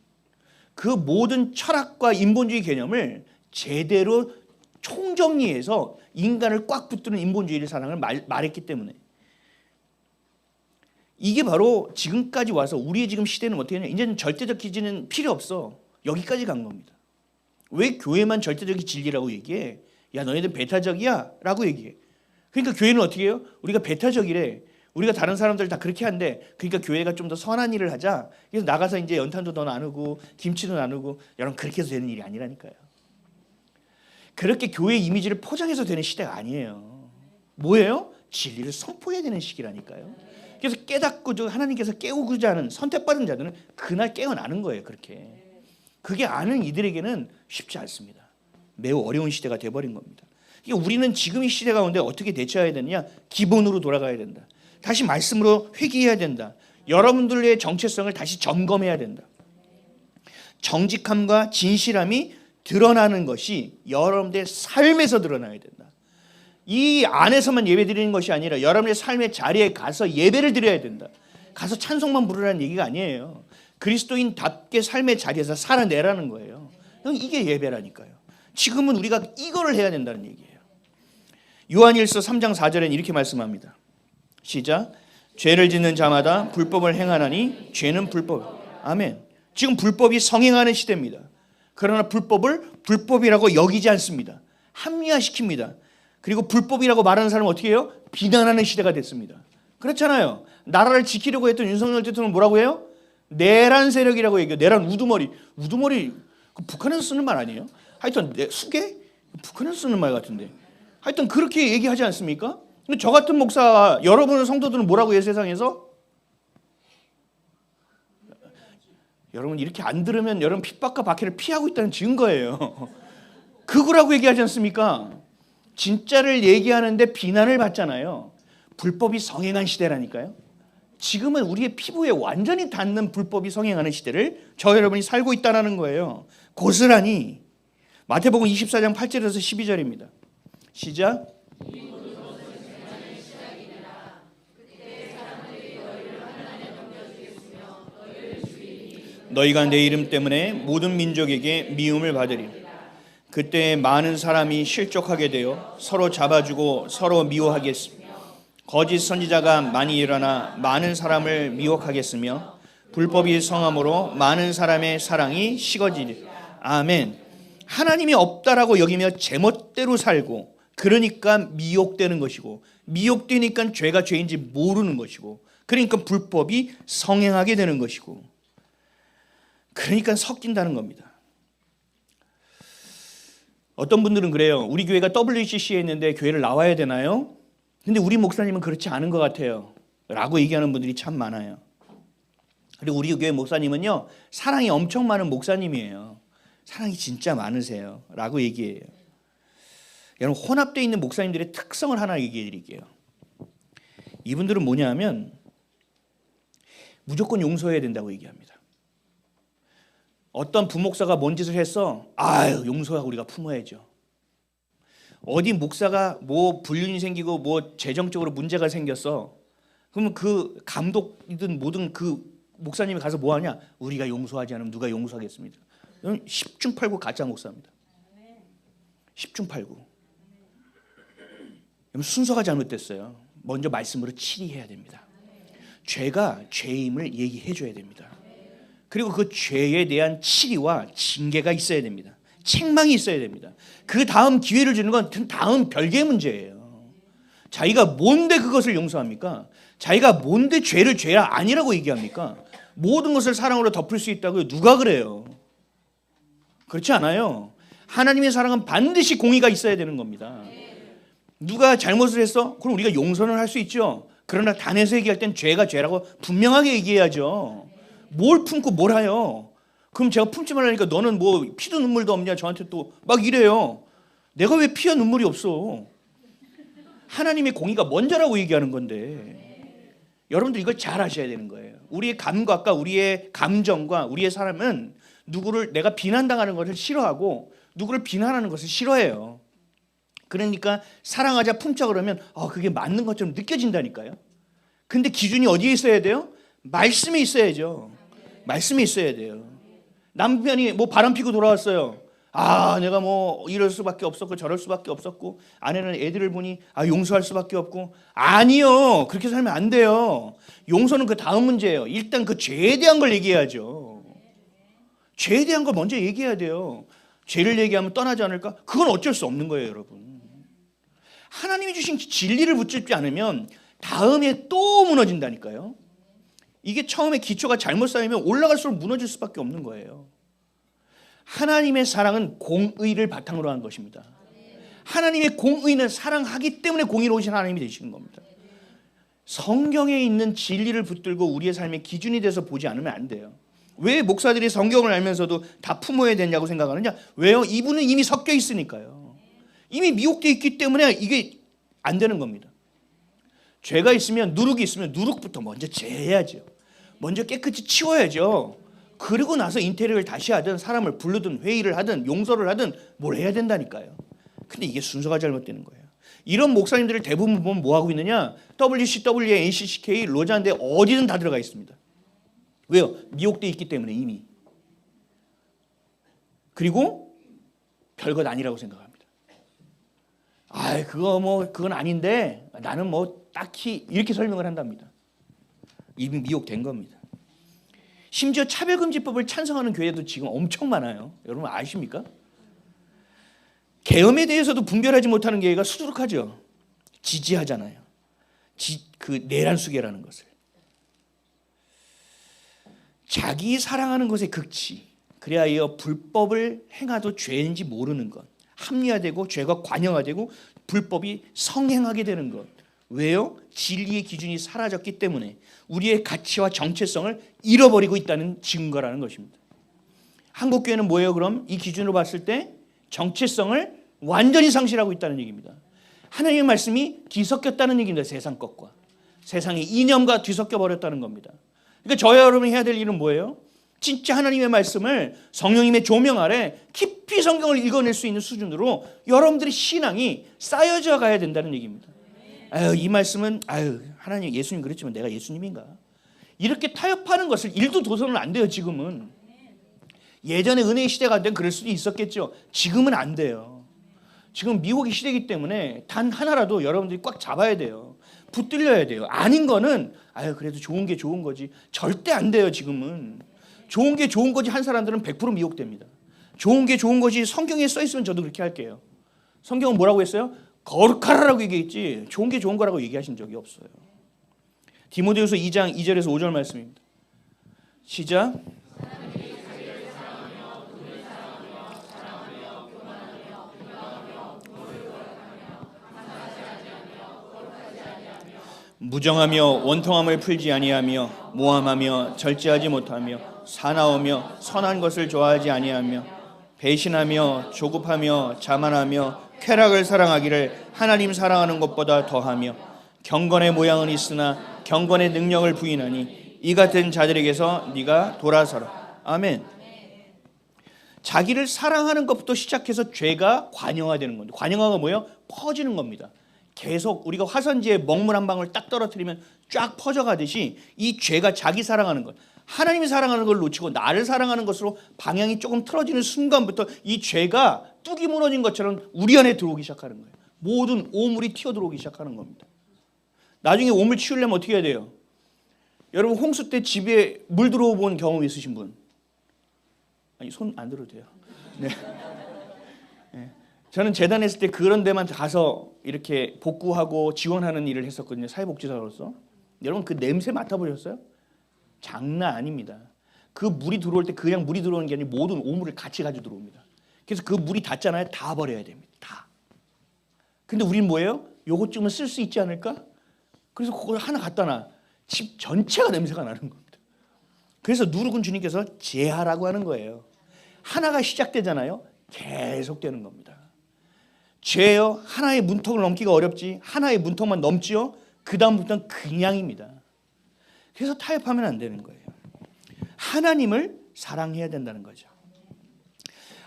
그 모든 철학과 인본주의 개념을 제대로 총정리해서 인간을 꽉 붙드는 인본주의의 사상을 말했기 때문에 이게 바로 지금까지 와서 우리의 지금 시대는 어떻게 하냐? 이제는 절대적 기준은 필요 없어. 여기까지 간 겁니다. 왜 교회만 절대적인 진리라고 얘기해? 야, 너희들 배타적이야? 라고 얘기해. 그러니까 교회는 어떻게 해요? 우리가 배타적이래. 우리가 다른 사람들 다 그렇게 한대. 그러니까 교회가 좀 더 선한 일을 하자. 그래서 나가서 이제 연탄도 더 나누고 김치도 나누고. 여러분 그렇게 해서 되는 일이 아니라니까요. 그렇게 교회 이미지를 포장해서 되는 시대가 아니에요. 뭐예요? 진리를 선포해야 되는 시기라니까요. 그래서 깨닫고 하나님께서 깨우고자 하는 선택받은 자들은 그날 깨어나는 거예요. 그게 아는 이들에게는 쉽지 않습니다. 매우 어려운 시대가 돼버린 겁니다. 그러니까 우리는 지금 이 시대 가운데 어떻게 대처해야 되느냐? 기본으로 돌아가야 된다. 다시 말씀으로 회개해야 된다. 여러분들의 정체성을 다시 점검해야 된다. 정직함과 진실함이 드러나는 것이 여러분들의 삶에서 드러나야 된다. 이 안에서만 예배 드리는 것이 아니라 여러분의 삶의 자리에 가서 예배를 드려야 된다. 가서 찬송만 부르라는 얘기가 아니에요. 그리스도인답게 삶의 자리에서 살아내라는 거예요. 이게 예배라니까요. 지금은 우리가 이거를 해야 된다는 얘기예요. 요한일서 3장 4절에는 이렇게 말씀합니다. 시작. 죄를 짓는 자마다 불법을 행하나니 죄는 불법. 아멘. 지금 불법이 성행하는 시대입니다. 그러나 불법을 불법이라고 여기지 않습니다. 합리화시킵니다. 그리고 불법이라고 말하는 사람은 어떻게 해요? 비난하는 시대가 됐습니다. 그렇잖아요. 나라를 지키려고 했던 윤석열 대통령은 뭐라고 해요? 내란 세력이라고 얘기해요. 내란 우두머리. 우두머리 북한에서 쓰는 말 아니에요? 하여튼 수계? 북한에서 쓰는 말 같은데. 하여튼 그렇게 얘기하지 않습니까? 근데 저 같은 목사, 여러분의 성도들은 뭐라고 해요, 세상에서? 여러분 이렇게 안 들으면 여러분 핍박과 박해를 피하고 있다는 증거예요. 그거라고 얘기하지 않습니까? 진짜를 얘기하는데 비난을 받잖아요. 불법이 성행한 시대라니까요. 지금은 우리의 피부에 완전히 닿는 불법이 성행하는 시대를 저 여러분이 살고 있다는 거예요. 고스란히. 마태복음 24장 8절에서 12절입니다. 시작. 너희가 내 이름 때문에 모든 민족에게 미움을 받으리. 그때 많은 사람이 실족하게 되어 서로 잡아주고 서로 미워하겠으며 거짓 선지자가 많이 일어나 많은 사람을 미혹하겠으며 불법이 성함으로 많은 사람의 사랑이 식어지리. 아멘. 하나님이 없다라고 여기며 제멋대로 살고 그러니까 미혹되는 것이고 미혹되니까 죄가 죄인지 모르는 것이고 그러니까 불법이 성행하게 되는 것이고 그러니까 섞인다는 겁니다. 어떤 분들은 그래요. 우리 교회가 WCC에 있는데 교회를 나와야 되나요? 근데 우리 목사님은 그렇지 않은 것 같아요. 라고 얘기하는 분들이 참 많아요. 그리고 우리 교회 목사님은요. 사랑이 엄청 많은 목사님이에요. 사랑이 진짜 많으세요. 라고 얘기해요. 여러분 혼합되어 있는 목사님들의 특성을 하나 얘기해 드릴게요. 이분들은 뭐냐 하면 무조건 용서해야 된다고 얘기합니다. 어떤 부목사가 뭔 짓을 했어? 아유 용서하고 우리가 품어야죠. 어디 목사가 뭐 불륜이 생기고 뭐 재정적으로 문제가 생겼어. 그러면 그 감독이든 뭐든 그 목사님이 가서 뭐 하냐? 우리가 용서하지 않으면 누가 용서하겠습니까? 10중 8구 가짜 목사입니다. 10중 8구. 순서가 잘못됐어요. 먼저 말씀으로 치리해야 됩니다. 죄가 죄임을 얘기해 줘야 됩니다. 그리고 그 죄에 대한 치리와 징계가 있어야 됩니다. 책망이 있어야 됩니다. 그 다음 기회를 주는 건 다음 별개의 문제예요. 자기가 뭔데 그것을 용서합니까? 자기가 뭔데 죄를 죄라 아니라고 얘기합니까? 모든 것을 사랑으로 덮을 수 있다고요. 누가 그래요? 그렇지 않아요. 하나님의 사랑은 반드시 공의가 있어야 되는 겁니다. 누가 잘못을 했어? 그럼 우리가 용서는 할 수 있죠. 그러나 단에서 얘기할 땐 죄가 죄라고 분명하게 얘기해야죠. 뭘 품고 뭘 해요? 그럼 제가 품지 말라니까 너는 뭐 피도 눈물도 없냐 저한테 또 막 이래요. 내가 왜 피와 눈물이 없어? 하나님의 공의가 먼저라고 얘기하는 건데 여러분들 이걸 잘 아셔야 되는 거예요. 우리의 감각과 우리의 감정과 우리의 사람은 누구를 내가 비난당하는 것을 싫어하고 누구를 비난하는 것을 싫어해요. 그러니까 사랑하자 품자 그러면 그게 맞는 것처럼 느껴진다니까요. 근데 기준이 어디에 있어야 돼요? 말씀에 있어야죠. 말씀에 있어야 돼요. 남편이 뭐 바람 피고 돌아왔어요. 내가 뭐 이럴 수밖에 없었고 저럴 수밖에 없었고 아내는 애들을 보니 용서할 수밖에 없고 아니요. 그렇게 살면 안 돼요. 용서는 그 다음 문제예요. 일단 그 죄에 대한 걸 얘기해야죠. 죄에 대한 걸 먼저 얘기해야 돼요. 죄를 얘기하면 떠나지 않을까? 그건 어쩔 수 없는 거예요, 여러분. 하나님이 주신 진리를 붙잡지 않으면 다음에 또 무너진다니까요. 이게 처음에 기초가 잘못 쌓이면 올라갈수록 무너질 수밖에 없는 거예요. 하나님의 사랑은 공의를 바탕으로 한 것입니다. 하나님의 공의는 사랑하기 때문에 공의로우신 하나님이 되시는 겁니다. 성경에 있는 진리를 붙들고 우리의 삶의 기준이 돼서 보지 않으면 안 돼요. 왜 목사들이 성경을 알면서도 다 품어야 되냐고 생각하느냐? 왜요? 이분은 이미 섞여 있으니까요. 이미 미혹되어 있기 때문에 이게 안 되는 겁니다. 죄가 있으면 누룩이 있으면 누룩부터 먼저 제해야죠. 먼저 깨끗이 치워야죠. 그리고 나서 인테리어를 다시 하든 사람을 부르든 회의를 하든 용서를 하든 뭘 해야 된다니까요. 근데 이게 순서가 잘못되는 거예요. 이런 목사님들을 대부분 보면 뭐 하고 있느냐? WCWA, NCCK, 로자인데 어디든 다 들어가 있습니다. 왜요? 미혹되어 있기 때문에 이미. 그리고 별것 아니라고 생각합니다. 그건 아닌데 나는 뭐 딱히 이렇게 설명을 한답니다. 이미 미혹된 겁니다. 심지어 차별금지법을 찬성하는 교회도 지금 엄청 많아요. 여러분 아십니까? 계엄에 대해서도 분별하지 못하는 교회가 수두룩하죠. 지지하잖아요. 그 내란수계라는 것을. 자기 사랑하는 것의 극치, 그래야 불법을 행하도 죄인지 모르는 것, 합리화되고 죄가 관영화되고 불법이 성행하게 되는 것. 왜요? 진리의 기준이 사라졌기 때문에 우리의 가치와 정체성을 잃어버리고 있다는 증거라는 것입니다. 한국교회는 뭐예요? 그럼 이 기준으로 봤을 때 정체성을 완전히 상실하고 있다는 얘기입니다. 하나님의 말씀이 뒤섞였다는 얘기입니다. 세상 것과 세상의 이념과 뒤섞여 버렸다는 겁니다. 그러니까 저와 여러분이 해야 될 일은 뭐예요? 진짜 하나님의 말씀을 성령님의 조명 아래 깊이 성경을 읽어낼 수 있는 수준으로 여러분들의 신앙이 쌓여져 가야 된다는 얘기입니다. 이 말씀은 하나님 예수님 그랬지만 내가 예수님인가? 이렇게 타협하는 것을 일도 도서는 안 돼요. 지금은. 예전에 은혜의 시대가 될 땐 그럴 수도 있었겠죠. 지금은 안 돼요. 지금 미혹의 시대이기 때문에 단 하나라도 여러분들이 꽉 잡아야 돼요. 붙들려야 돼요. 아닌 거는 그래도 좋은 게 좋은 거지. 절대 안 돼요. 지금은. 좋은 게 좋은 거지 한 사람들은 100% 미혹됩니다. 좋은 게 좋은 거지 성경에 써 있으면 저도 그렇게 할게요. 성경은 뭐라고 했어요? 거룩하라라고 얘기했지 좋은 게 좋은 거라고 얘기하신 적이 없어요. 디모데후서 2장 2절에서 5절 말씀입니다. 시작. 무정하며 원통함을 풀지 아니하며 모함하며 절제하지 못하며 사나우며 선한 것을 좋아하지 아니하며 배신하며 조급하며 자만하며 쾌락을 사랑하기를 하나님 사랑하는 것보다 더하며 경건의 모양은 있으나 경건의 능력을 부인하니 이 같은 자들에게서 네가 돌아서라. 아멘. 자기를 사랑하는 것부터 시작해서 죄가 관영화되는 겁니다. 관영화가 뭐예요? 퍼지는 겁니다. 계속 우리가 화선지에 먹물 한 방울 딱 떨어뜨리면 쫙 퍼져가듯이 이 죄가 자기 사랑하는 것, 하나님이 사랑하는 걸 놓치고 나를 사랑하는 것으로 방향이 조금 틀어지는 순간부터 이 죄가 뚝이 무너진 것처럼 우리 안에 들어오기 시작하는 거예요. 모든 오물이 튀어들어오기 시작하는 겁니다. 나중에 오물 치우려면 어떻게 해야 돼요? 여러분 홍수 때 집에 물 들어본 경험 있으신 분? 아니 손 안 들어도 돼요. 네. 네. 저는 재단 했을 때 그런 데만 가서 이렇게 복구하고 지원하는 일을 했었거든요. 사회복지사로서. 여러분 그 냄새 맡아보셨어요? 장난 아닙니다. 그 물이 들어올 때 그냥 물이 들어오는 게 아니라 모든 오물을 같이 가지고 들어옵니다. 그래서 그 물이 닿잖아요. 다 버려야 됩니다. 다. 근데 우리는 뭐예요? 요것쯤은 쓸 수 있지 않을까? 그래서 그걸 하나 갖다 놔. 집 전체가 냄새가 나는 겁니다. 그래서 누룩은 주님께서 제하라고 하는 거예요. 하나가 시작되잖아요. 계속 되는 겁니다. 죄요. 하나의 문턱을 넘기가 어렵지. 하나의 문턱만 넘지요. 그 다음부터는 그냥입니다. 그래서 타협하면 안 되는 거예요. 하나님을 사랑해야 된다는 거죠.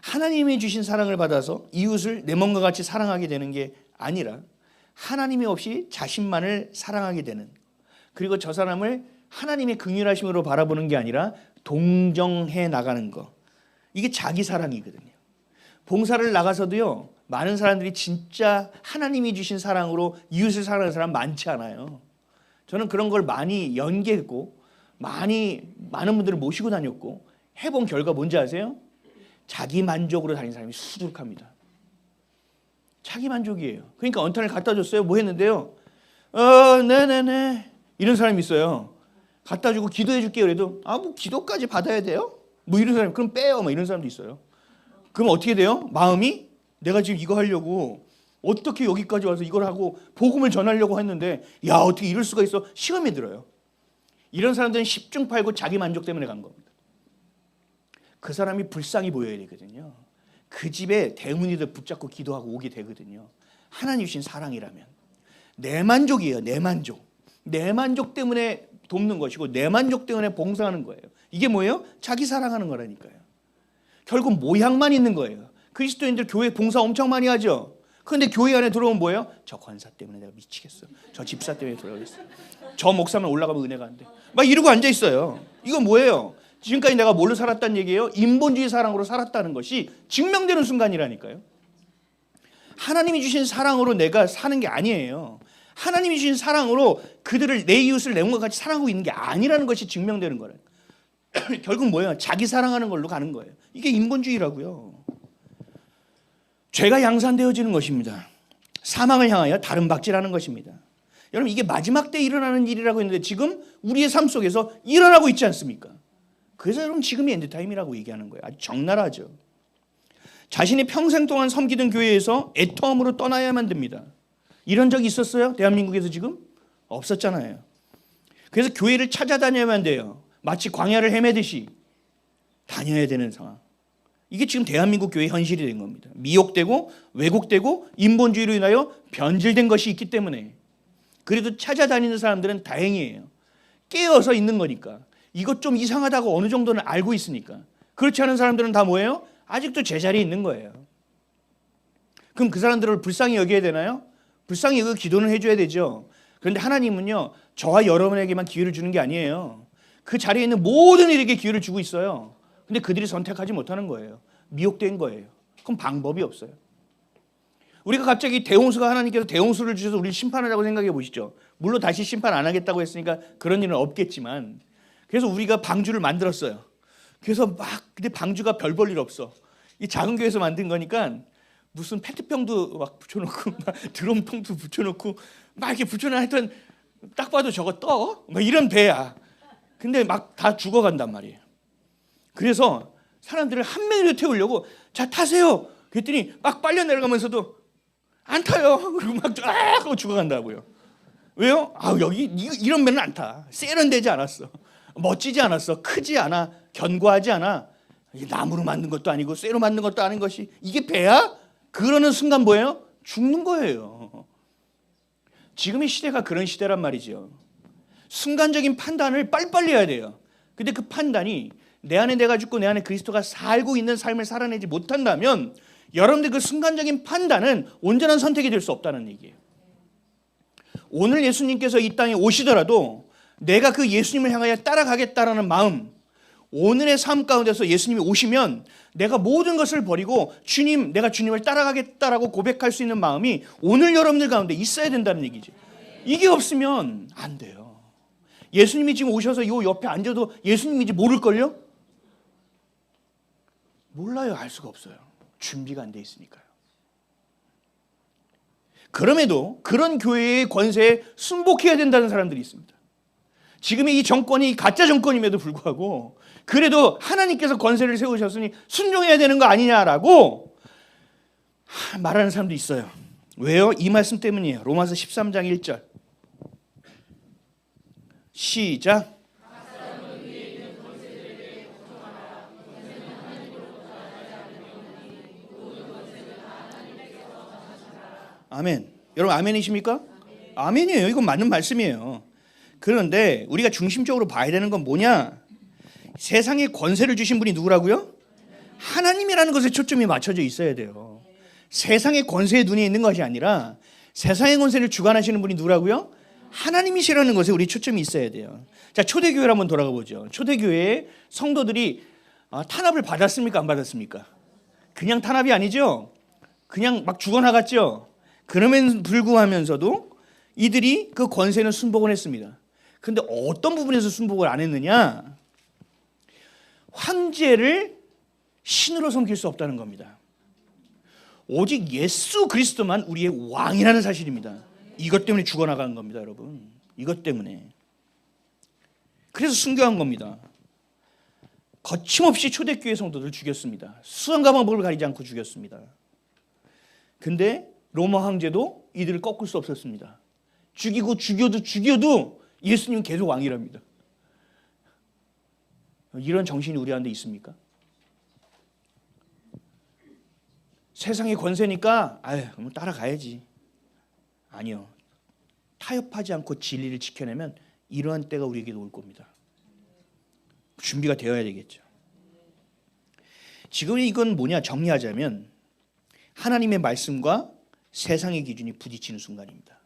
하나님이 주신 사랑을 받아서 이웃을 내 몸과 같이 사랑하게 되는 게 아니라 하나님이 없이 자신만을 사랑하게 되는, 그리고 저 사람을 하나님의 긍휼하심으로 바라보는 게 아니라 동정해 나가는 거, 이게 자기 사랑이거든요. 봉사를 나가서도요, 많은 사람들이 진짜 하나님이 주신 사랑으로 이웃을 사랑하는 사람 많지 않아요. 저는 그런 걸 많이 연계했고 많은 분들을 모시고 다녔고 해본 결과 뭔지 아세요? 자기 만족으로 다니는 사람이 수두룩합니다. 자기 만족이에요. 그러니까 언탄을 갖다 줬어요. 뭐 했는데요? 네네네 이런 사람이 있어요. 갖다 주고 기도해 줄게요. 그래도 뭐 기도까지 받아야 돼요? 뭐 이런 사람, 그럼 빼요. 뭐 이런 사람도 있어요. 그럼 어떻게 돼요? 마음이 내가 지금 이거 하려고 어떻게 여기까지 와서 이걸 하고 복음을 전하려고 했는데 야 어떻게 이럴 수가 있어? 시험이 들어요. 이런 사람들은 10중 8구 자기 만족 때문에 간 겁니다. 그 사람이 불쌍히 보여야 되거든요. 그 집에 대문이들 붙잡고 기도하고 오게 되거든요. 하나님 주신 사랑이라면. 내 만족이에요. 내 만족. 내 만족 때문에 돕는 것이고 내 만족 때문에 봉사하는 거예요. 이게 뭐예요? 자기 사랑하는 거라니까요. 결국 모양만 있는 거예요. 그리스도인들 교회 봉사 엄청 많이 하죠. 그런데 교회 안에 들어오면 뭐예요? 저 권사 때문에 내가 미치겠어. 저 집사 때문에 돌아가겠어. 저 목사만 올라가면 은혜가 안 돼. 막 이러고 앉아 있어요. 이건 뭐예요? 지금까지 내가 뭘로 살았다는 얘기예요? 인본주의 사랑으로 살았다는 것이 증명되는 순간이라니까요. 하나님이 주신 사랑으로 내가 사는 게 아니에요. 하나님이 주신 사랑으로 그들을 내 이웃을 내 몸과 같이 사랑하고 있는 게 아니라는 것이 증명되는 거예요. 결국 뭐예요? 자기 사랑하는 걸로 가는 거예요. 이게 인본주의라고요. 죄가 양산되어지는 것입니다. 사망을 향하여 다른 박질하는 것입니다. 여러분 이게 마지막 때 일어나는 일이라고 했는데 지금 우리의 삶 속에서 일어나고 있지 않습니까? 그래서 여러분 지금이 엔드타임이라고 얘기하는 거예요. 아주 적나라하죠. 자신이 평생 동안 섬기던 교회에서 애터움으로 떠나야만 됩니다. 이런 적이 있었어요? 대한민국에서 지금? 없었잖아요. 그래서 교회를 찾아다녀야만 돼요. 마치 광야를 헤매듯이 다녀야 되는 상황. 이게 지금 대한민국 교회의 현실이 된 겁니다. 미혹되고 왜곡되고 인본주의로 인하여 변질된 것이 있기 때문에 그래도 찾아다니는 사람들은 다행이에요. 깨어서 있는 거니까. 이것 좀 이상하다고 어느 정도는 알고 있으니까. 그렇지 않은 사람들은 다 뭐예요? 아직도 제자리에 있는 거예요. 그럼 그 사람들을 불쌍히 여겨야 되나요? 불쌍히 여기고 기도는 해줘야 되죠. 그런데 하나님은요, 저와 여러분에게만 기회를 주는 게 아니에요. 그 자리에 있는 모든 이에게 기회를 주고 있어요. 근데 그들이 선택하지 못하는 거예요. 미혹된 거예요. 그럼 방법이 없어요. 우리가 갑자기 대홍수가 하나님께서 대홍수를 주셔서 우리를 심판하자고 생각해 보시죠. 물론 다시 심판 안 하겠다고 했으니까 그런 일은 없겠지만, 그래서 우리가 방주를 만들었어요. 그래서 막 근데 방주가 별 볼 일 없어. 이 작은 교회에서 만든 거니까 무슨 페트병도 막 붙여놓고 막 드럼통도 붙여놓고 막 이렇게 붙여놔. 하여튼 딱 봐도 저거 떠? 막 이런 배야. 근데 막 다 죽어간단 말이에요. 그래서 사람들을 한 명이라도 태우려고 자 타세요. 그랬더니 막 빨려 내려가면서도 안 타요. 그리고 막 하고 죽어간다고요. 왜요? 아 여기 이런 배는 안 타. 세련되지 않았어. 멋지지 않았어. 크지 않아. 견고하지 않아. 나무로 만든 것도 아니고 쇠로 만든 것도 아닌 것이 이게 배야? 그러는 순간 뭐예요? 죽는 거예요. 지금의 시대가 그런 시대란 말이죠. 순간적인 판단을 빨리빨리 해야 돼요. 근데 그 판단이 내 안에 내가 죽고 내 안에 그리스도가 살고 있는 삶을 살아내지 못한다면 여러분들 그 순간적인 판단은 온전한 선택이 될 수 없다는 얘기예요. 오늘 예수님께서 이 땅에 오시더라도 내가 그 예수님을 향하여 따라가겠다라는 마음, 오늘의 삶 가운데서 예수님이 오시면 내가 모든 것을 버리고 주님, 내가 주님을 따라가겠다라고 고백할 수 있는 마음이 오늘 여러분들 가운데 있어야 된다는 얘기죠. 이게 없으면 안 돼요. 예수님이 지금 오셔서 요 옆에 앉아도 예수님인지 모를걸요? 몰라요. 알 수가 없어요. 준비가 안 돼 있으니까요. 그럼에도 그런 교회의 권세에 순복해야 된다는 사람들이 있습니다. 지금의 이 정권이 가짜 정권임에도 불구하고 그래도 하나님께서 권세를 세우셨으니 순종해야 되는 거 아니냐라고 말하는 사람도 있어요. 왜요? 이 말씀 때문이에요. 로마서 13장 1절 시작. 아멘. 여러분 아멘이십니까? 아멘이에요. 이건 맞는 말씀이에요. 그런데 우리가 중심적으로 봐야 되는 건 뭐냐? 세상에 권세를 주신 분이 누구라고요? 하나님이라는 것에 초점이 맞춰져 있어야 돼요. 세상의 권세에 눈이 있는 것이 아니라 세상의 권세를 주관하시는 분이 누구라고요? 하나님이시라는 것에 우리 초점이 있어야 돼요. 자, 초대교회를 한번 돌아가 보죠. 초대교회의 성도들이 탄압을 받았습니까? 안 받았습니까? 그냥 탄압이 아니죠. 그냥 막 죽어나갔죠. 그럼에도 불구하면서도 이들이 그 권세는 순복을 했습니다. 그런데 어떤 부분에서 순복을 안 했느냐? 황제를 신으로 섬길 수 없다는 겁니다. 오직 예수 그리스도만 우리의 왕이라는 사실입니다. 이것 때문에 죽어나간 겁니다, 여러분. 이것 때문에. 그래서 순교한 겁니다. 거침없이 초대교회 성도들 죽였습니다. 수상가방법을 가리지 않고 죽였습니다. 근데 로마 황제도 이들을 꺾을 수 없었습니다. 죽여도 예수님은 계속 왕이랍니다. 이런 정신이 우리 안에 있습니까? 세상의 권세니까 그럼 따라가야지. 아니요. 타협하지 않고 진리를 지켜내면 이러한 때가 우리에게도 올 겁니다. 준비가 되어야 되겠죠. 지금 이건 뭐냐 정리하자면 하나님의 말씀과 세상의 기준이 부딪히는 순간입니다.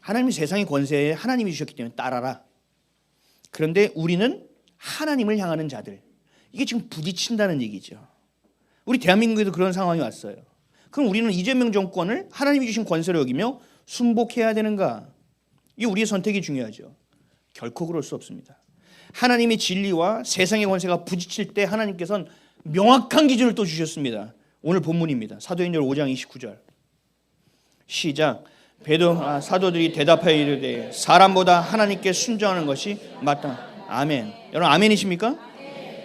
하나님이 세상의 권세에 하나님이 주셨기 때문에 따라라. 그런데 우리는 하나님을 향하는 자들. 이게 지금 부딪힌다는 얘기죠. 우리 대한민국에도 그런 상황이 왔어요. 그럼 우리는 이재명 정권을 하나님이 주신 권세로 여기며 순복해야 되는가? 이 우리의 선택이 중요하죠. 결코 그럴 수 없습니다. 하나님의 진리와 세상의 권세가 부딪힐 때 하나님께서는 명확한 기준을 또 주셨습니다. 오늘 본문입니다. 사도행전 5장 29절. 시작. 사도들이 대답하여 이르되 사람보다 하나님께 순종하는 것이 마땅. 아멘. 여러분 아멘이십니까?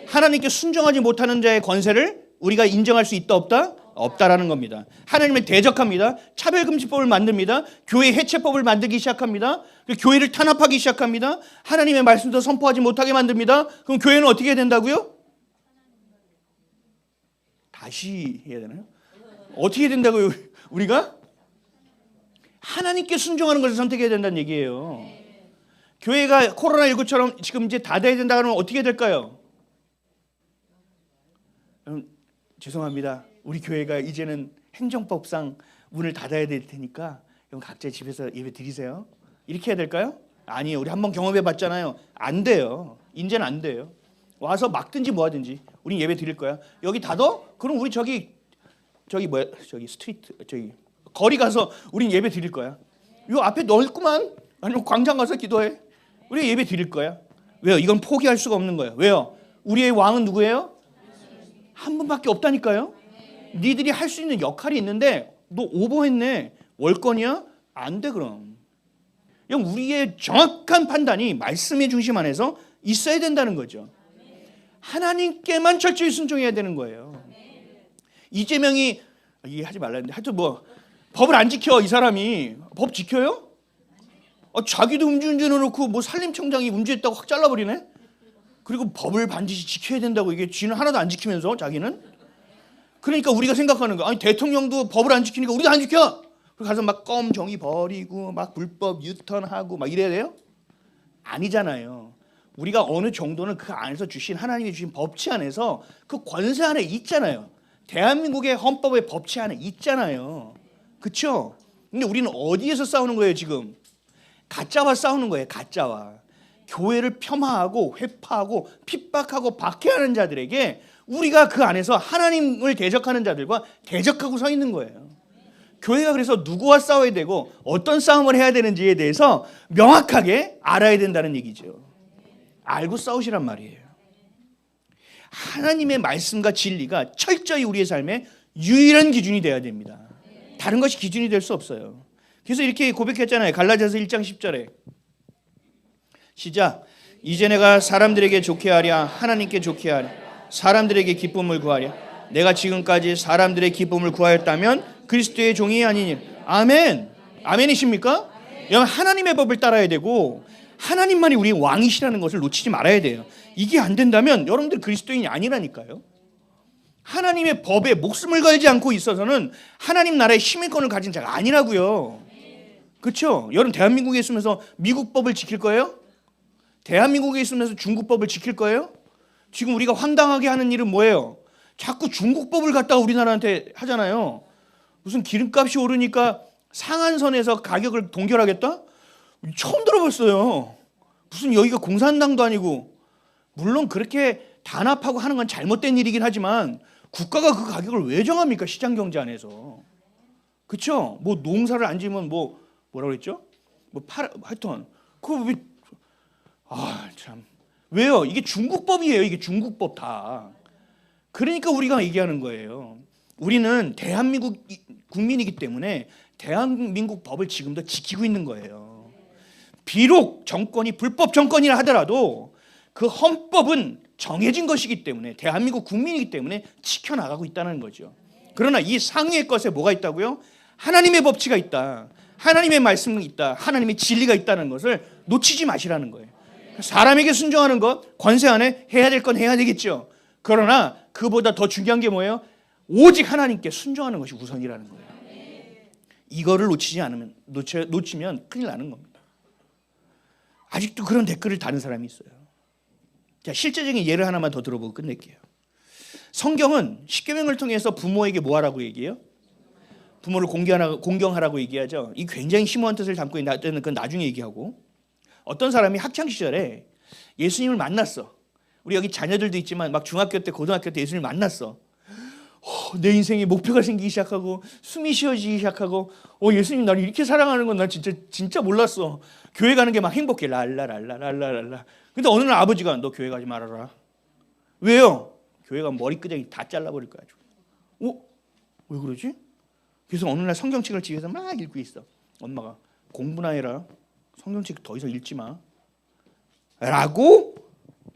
하나님께 순종하지 못하는 자의 권세를 우리가 인정할 수 있다 없다? 없다라는 겁니다. 하나님을 대적합니다. 차별금지법을 만듭니다. 교회 해체법을 만들기 시작합니다. 교회를 탄압하기 시작합니다. 하나님의 말씀도 선포하지 못하게 만듭니다. 그럼 교회는 어떻게 해야 된다고요? 다시 해야 되나요? 어떻게 해야 된다고요? 우리가? 하나님께 순종하는 것을 선택해야 된다는 얘기예요. 교회가 코로나19처럼 지금 이제 닫아야 된다 그러면 어떻게 될까요? 죄송합니다. 우리 교회가 이제는 행정법상 문을 닫아야 될 테니까 각자 집에서 예배 드리세요. 이렇게 해야 될까요? 아니에요. 우리 한번 경험해 봤잖아요. 안 돼요. 이제는 안 돼요. 와서 막든지 뭐 하든지 우린 예배 드릴 거야. 여기 닫어? 그럼 우리 저기 스트리트 거리 가서 우린 예배 드릴 거야. 요 앞에 넓구만. 아니면 광장 가서 기도해. 우리 예배 드릴 거야. 왜요? 이건 포기할 수가 없는 거예요. 왜요? 우리의 왕은 누구예요? 한 분밖에 없다니까요. 니들이 할 수 있는 역할이 있는데 너 오버했네. 월권이야? 안 돼 그럼. 우리의 정확한 판단이 말씀의 중심 안에서 있어야 된다는 거죠. 하나님께만 철저히 순종해야 되는 거예요. 이재명이 얘기하지 말라는데 하여튼 법을 안 지켜. 이 사람이 법 지켜요? 자기도 음주운전 해놓고 산림청장이 음주했다고 확 잘라버리네. 그리고 법을 반드시 지켜야 된다고 이게 쥐는 하나도 안 지키면서 자기는. 그러니까 우리가 생각하는 거, 아니 대통령도 법을 안 지키니까 우리도 안 지켜. 그래서 가서 막 껌 정의 버리고 막 불법 유턴하고 막 이래야 돼요? 아니잖아요. 우리가 어느 정도는 그 안에서 주신 하나님이 주신 법치 안에서 그 권세 안에 있잖아요. 대한민국의 헌법의 법치 안에 있잖아요. 그렇죠? 근데 우리는 어디에서 싸우는 거예요 지금? 가짜와 싸우는 거예요. 가짜와. 교회를 폄하하고 회파하고 핍박하고 박해하는 자들에게 우리가 그 안에서 하나님을 대적하는 자들과 대적하고 서 있는 거예요. 교회가 그래서 누구와 싸워야 되고 어떤 싸움을 해야 되는지에 대해서 명확하게 알아야 된다는 얘기죠. 알고 싸우시란 말이에요. 하나님의 말씀과 진리가 철저히 우리의 삶의 유일한 기준이 되어야 됩니다. 다른 것이 기준이 될 수 없어요. 그래서 이렇게 고백했잖아요. 갈라디아서 1장 10절에 시작. 이제 내가 사람들에게 좋게 하랴 하나님께 좋게 하랴 사람들에게 기쁨을 구하랴 내가 지금까지 사람들의 기쁨을 구하였다면 그리스도의 종이 아니니. 아멘. 아멘이십니까? 여러분 하나님의 법을 따라야 되고 하나님만이 우리의 왕이시라는 것을 놓치지 말아야 돼요. 이게 안 된다면 여러분들 그리스도인이 아니라니까요. 하나님의 법에 목숨을 걸지 않고 있어서는 하나님 나라의 시민권을 가진 자가 아니라고요. 그렇죠? 여러분 대한민국에 있으면서 미국 법을 지킬 거예요? 대한민국에 있으면서 중국 법을 지킬 거예요? 지금 우리가 황당하게 하는 일은 뭐예요? 자꾸 중국 법을 갖다가 우리나라한테 하잖아요. 무슨 기름값이 오르니까 상한선에서 가격을 동결하겠다? 처음 들어봤어요. 무슨 여기가 공산당도 아니고. 물론 그렇게 단합하고 하는 건 잘못된 일이긴 하지만 국가가 그 가격을 왜 정합니까? 시장 경제 안에서. 그렇죠? 농사를 안 지으면 뭐라고 그랬죠? 하여튼 참. 왜요? 이게 중국법이에요. 이게 중국법 다. 그러니까 우리가 얘기하는 거예요. 우리는 대한민국 국민이기 때문에 대한민국 법을 지금도 지키고 있는 거예요. 비록 정권이 불법 정권이라 하더라도 그 헌법은 정해진 것이기 때문에 대한민국 국민이기 때문에 지켜나가고 있다는 거죠. 그러나 이 상위의 것에 뭐가 있다고요? 하나님의 법치가 있다. 하나님의 말씀이 있다. 하나님의 진리가 있다는 것을 놓치지 마시라는 거예요. 사람에게 순종하는 것, 권세 안에 해야 될 건 해야 되겠죠. 그러나 그보다 더 중요한 게 뭐예요? 오직 하나님께 순종하는 것이 우선이라는 거예요. 이거를 놓치면 큰일 나는 겁니다. 아직도 그런 댓글을 다는 사람이 있어요. 자, 실제적인 예를 하나만 더 들어보고 끝낼게요. 성경은 십계명을 통해서 부모에게 뭐 하라고 얘기해요? 부모를 공경하라고 얘기하죠. 이 굉장히 심오한 뜻을 담고 있는 그건 나중에 얘기하고. 어떤 사람이 학창 시절에 예수님을 만났어. 우리 여기 자녀들도 있지만 막 중학교 때 고등학교 때 예수님을 만났어. 내 인생에 목표가 생기기 시작하고 숨이 쉬어지기 시작하고 예수님 나를 이렇게 사랑하는 건 난 진짜 몰랐어. 교회 가는 게 막 행복해. 랄라랄라랄라랄라. 근데 어느 날 아버지가 너 교회 가지 말아라. 왜요? 교회 가면 머리끄댕이 다 잘라버릴 거야. 왜 그러지? 그래서 어느 날 성경책을 집에서 막 읽고 있어. 엄마가 공부나 해라. 성경책 더 이상 읽지 마. 라고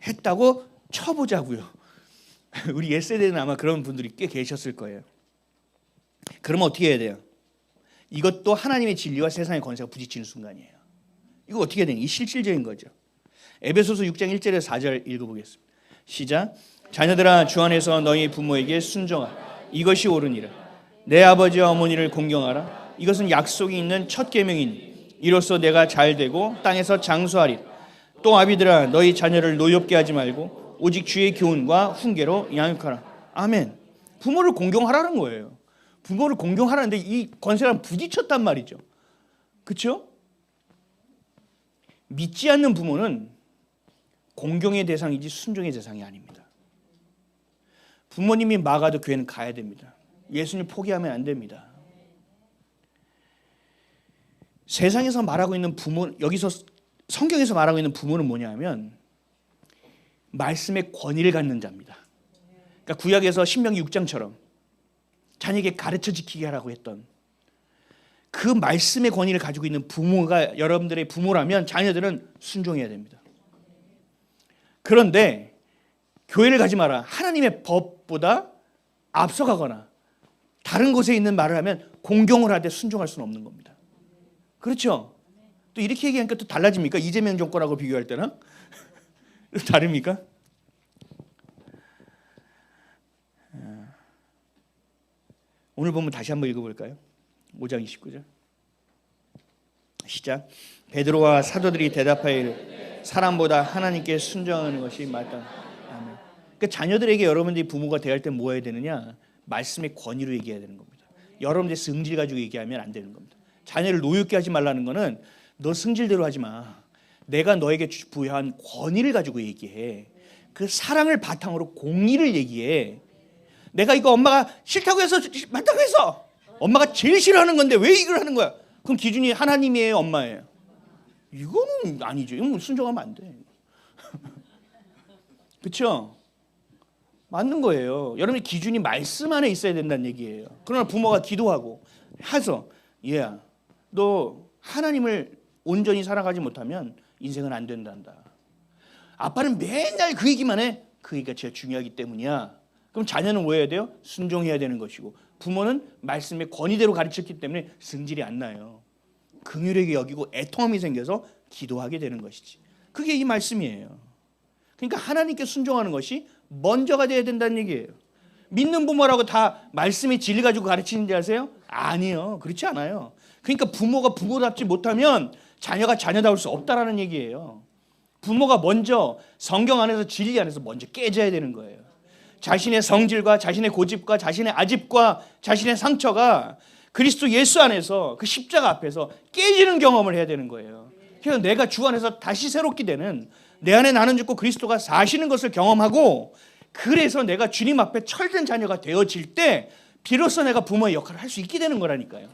했다고 쳐보자고요. 우리 옛세대는 아마 그런 분들이 꽤 계셨을 거예요. 그러면 어떻게 해야 돼요? 이것도 하나님의 진리와 세상의 권세가 부딪히는 순간이에요. 이거 어떻게 해야 되냐? 이 실질적인 거죠. 에베소서 6장 1절에서 4절 읽어보겠습니다. 시작. 자녀들아 주 안에서 너희 부모에게 순종하라. 이것이 옳으니라. 내 아버지와 어머니를 공경하라. 이것은 약속이 있는 첫 계명이니 이로써 내가 잘되고 땅에서 장수하리라. 또 아비들아 너희 자녀를 노엽게 하지 말고 오직 주의 교훈과 훈계로 양육하라. 아멘. 부모를 공경하라는 거예요. 부모를 공경하라는데 이 권세랑 부딪혔단 말이죠. 그렇죠? 믿지 않는 부모는 공경의 대상이지 순종의 대상이 아닙니다. 부모님이 막아도 교회는 가야 됩니다. 예수님 포기하면 안 됩니다. 세상에서 말하고 있는 부모, 여기서 성경에서 말하고 있는 부모는 뭐냐면 말씀의 권위를 갖는 자입니다. 그러니까 구약에서 신명기 6장처럼 자녀에게 가르쳐 지키게 하라고 했던 그 말씀의 권위를 가지고 있는 부모가 여러분들의 부모라면 자녀들은 순종해야 됩니다. 그런데 교회를 가지 마라. 하나님의 법보다 앞서가거나 다른 곳에 있는 말을 하면 공경을 하되 순종할 수는 없는 겁니다. 그렇죠? 또 이렇게 얘기하니까 또 달라집니까? 이재명 정권하고 비교할 때는? 다릅니까? 오늘 보면 다시 한번 읽어볼까요? 5장 29절 시작. 베드로와 사도들이 대답하기를 사람보다 하나님께 순종하는 것이 마땅하다. 아멘. 그러니까 자녀들에게 여러분들이 부모가 대할 때 뭐 해야 되느냐? 말씀의 권위로 얘기해야 되는 겁니다. 여러분들의 성질 가지고 얘기하면 안 되는 겁니다. 자녀를 노엽게 하지 말라는 거는 너 성질대로 하지 마. 내가 너에게 부여한 권위를 가지고 얘기해. 그 사랑을 바탕으로 공의를 얘기해. 내가 이거 엄마가 싫다고 해서 맞다고 해서 엄마가 제일 싫어하는 건데 왜 이걸 하는 거야? 그럼 기준이 하나님이에요, 엄마예요? 이거는 아니죠. 이건 순종하면 안 돼. 그렇죠? 맞는 거예요. 여러분의 기준이 말씀 안에 있어야 된다는 얘기예요. 그러나 부모가 기도하고 해서 얘야, 너 하나님을 온전히 살아가지 못하면 인생은 안 된단다. 아빠는 맨날 그 얘기만 해. 그 얘기가 제일 중요하기 때문이야. 그럼 자녀는 뭐 해야 돼요? 순종해야 되는 것이고 부모는 말씀의 권위대로 가르쳤기 때문에 승질이 안 나요. 긍휼하게 여기고 애통함이 생겨서 기도하게 되는 것이지. 그게 이 말씀이에요. 그러니까 하나님께 순종하는 것이 먼저가 돼야 된다는 얘기예요. 믿는 부모라고 다 말씀의 진리 가지고 가르치는지 아세요? 아니요. 그렇지 않아요. 그러니까 부모가 부모답지 못하면 자녀가 자녀다울 수 없다라는 얘기예요. 부모가 먼저 성경 안에서 진리 안에서 먼저 깨져야 되는 거예요. 자신의 성질과 자신의 고집과 자신의 아집과 자신의 상처가 그리스도 예수 안에서 그 십자가 앞에서 깨지는 경험을 해야 되는 거예요. 그래서 내가 주 안에서 다시 새롭게 되는 내 안에 나는 죽고 그리스도가 사시는 것을 경험하고 그래서 내가 주님 앞에 철든 자녀가 되어질 때 비로소 내가 부모의 역할을 할 수 있게 되는 거라니까요.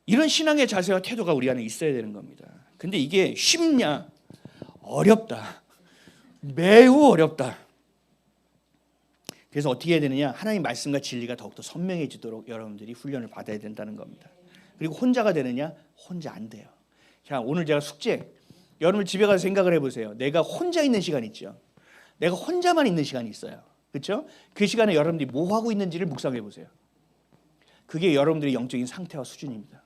이런 신앙의 자세와 태도가 우리 안에 있어야 되는 겁니다. 근데 이게 쉽냐? 어렵다. 매우 어렵다. 그래서 어떻게 해야 되느냐? 하나님 말씀과 진리가 더욱더 선명해지도록 여러분들이 훈련을 받아야 된다는 겁니다. 그리고 혼자가 되느냐? 혼자 안 돼요. 자, 오늘 제가 숙제. 여러분 집에 가서 생각을 해보세요. 내가 혼자 있는 시간 있죠. 내가 혼자만 있는 시간이 있어요. 그렇죠? 그 시간에 여러분들이 뭐 하고 있는지를 묵상해 보세요. 그게 여러분들의 영적인 상태와 수준입니다.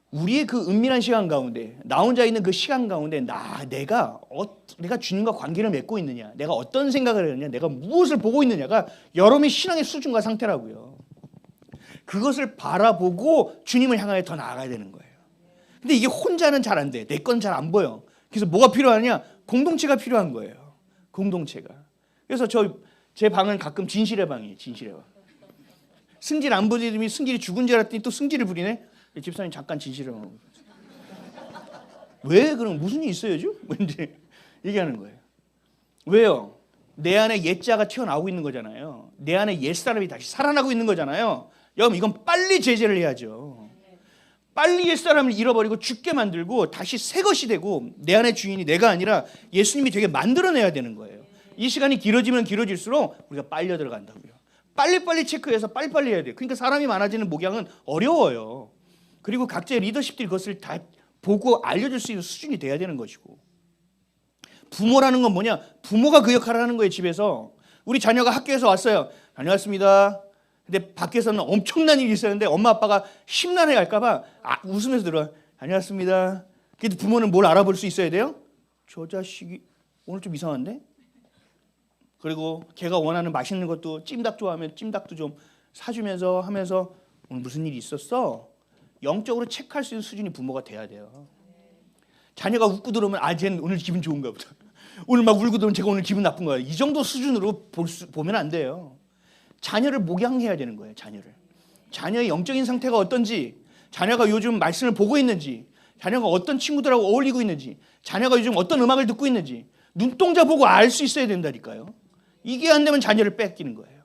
우리의 그 은밀한 시간 가운데 나 혼자 있는 그 시간 가운데 내가 주님과 관계를 맺고 있느냐, 내가 어떤 생각을 하느냐, 내가 무엇을 보고 있느냐가 여러분의 신앙의 수준과 상태라고요. 그것을 바라보고 주님을 향하여 더 나아가야 되는 거예요. 근데 이게 혼자는 잘 안 돼. 내 건 잘 안 보여. 그래서 뭐가 필요하냐? 공동체가 필요한 거예요. 공동체가. 그래서 제 방은 가끔 진실의 방이에요. 진실의 방. 승질 안 부리더니 승질이 죽은 줄 알았더니 또 승질을 부리네. 집사님 잠깐 진실을 하고. 왜 그럼 무슨 일이 있어야죠? 이제 얘기하는 거예요. 왜요? 내 안에 옛자가 튀어나오고 있는 거잖아요. 내 안에 옛사람이 다시 살아나고 있는 거잖아요. 여러분 이건 빨리 제재를 해야죠. 빨리 옛사람을 잃어버리고 죽게 만들고 다시 새 것이 되고 내 안의 주인이 내가 아니라 예수님이 되게 만들어내야 되는 거예요. 이 시간이 길어지면 길어질수록 우리가 빨려 들어간다고요. 빨리빨리 체크해서 빨리빨리 해야 돼요. 그러니까 사람이 많아지는 목양은 어려워요. 그리고 각자의 리더십들이 그것을 다 보고 알려줄 수 있는 수준이 돼야 되는 것이고, 부모라는 건 뭐냐? 부모가 그 역할을 하는 거예요. 집에서 우리 자녀가 학교에서 왔어요. 다녀왔습니다. 근데 밖에서는 엄청난 일이 있었는데 엄마 아빠가 심란해 할까 봐 웃으면서 들어와. 다녀왔습니다. 그래도 부모는 뭘 알아볼 수 있어야 돼요? 저 자식이 오늘 좀 이상한데? 그리고 걔가 원하는 맛있는 것도 찜닭 좋아하면 찜닭도 좀 사주면서 하면서 오늘 무슨 일이 있었어? 영적으로 체크할 수 있는 수준이 부모가 돼야 돼요. 자녀가 웃고 들어오면 쟤는 오늘 기분 좋은가 보다. 오늘 막 울고 들어오면 제가 오늘 기분 나쁜 거야. 이 정도 수준으로 보면 안 돼요. 자녀를 목양해야 되는 거예요. 자녀의 영적인 상태가 어떤지, 자녀가 요즘 말씀을 보고 있는지, 자녀가 어떤 친구들하고 어울리고 있는지, 자녀가 요즘 어떤 음악을 듣고 있는지 눈동자 보고 알 수 있어야 된다니까요. 이게 안 되면 자녀를 뺏기는 거예요.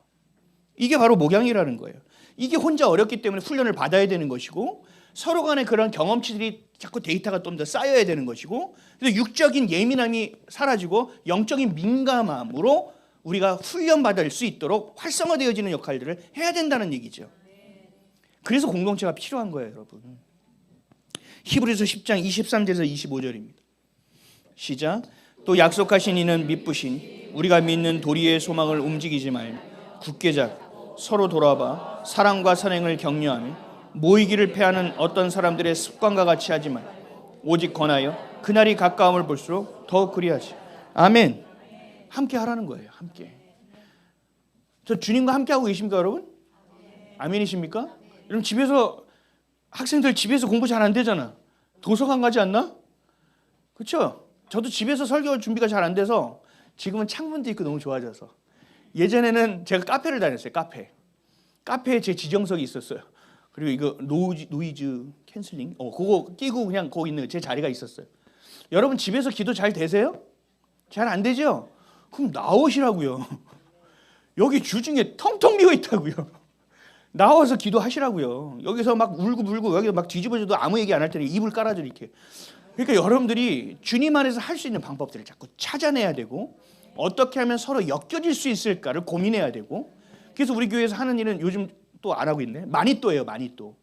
이게 바로 목양이라는 거예요. 이게 혼자 어렵기 때문에 훈련을 받아야 되는 것이고, 서로 간의 그런 경험치들이 자꾸 데이터가 좀 더 쌓여야 되는 것이고, 그래서 육적인 예민함이 사라지고 영적인 민감함으로 우리가 훈련받을 수 있도록 활성화되어지는 역할들을 해야 된다는 얘기죠. 그래서 공동체가 필요한 거예요, 여러분. 히브리서 10장 23절에서 25절입니다. 시작. 또 약속하신 이는 미쁘신 우리가 믿는 도리의 소망을 움직이지 말며 굳게 잡고 서로 돌아봐 사랑과 선행을 격려하며 모이기를 패하는 어떤 사람들의 습관과 같이 하지 말고 오직 권하여 그날이 가까움을 볼수록 더욱 그리하지. 아멘. 함께 하라는 거예요. 함께. 저 주님과 함께 하고 계십니까, 여러분? 아멘이십니까? 여러분 집에서 학생들 집에서 공부 잘 안 되잖아. 도서관 가지 않나? 그렇죠? 저도 집에서 설교 준비가 잘 안 돼서 지금은 창문도 있고 너무 좋아져서. 예전에는 제가 카페를 다녔어요. 카페에 제 지정석이 있었어요. 그리고 이거 노이즈 캔슬링 그거 끼고 그냥 거기 있는 제 자리가 있었어요. 여러분 집에서 기도 잘 되세요? 잘 안 되죠? 그럼 나오시라고요. 여기 주중에 텅텅 비어 있다고요. 나와서 기도하시라고요. 여기서 막 울고 불고 여기 막 뒤집어져도 아무 얘기 안 할 테니 이불 깔아줘 이렇게. 그러니까 여러분들이 주님 안에서 할 수 있는 방법들을 자꾸 찾아내야 되고, 어떻게 하면 서로 엮여질 수 있을까를 고민해야 되고. 그래서 우리 교회에서 하는 일은 요즘 또 안 하고 있네. 마니또예요. 마니또.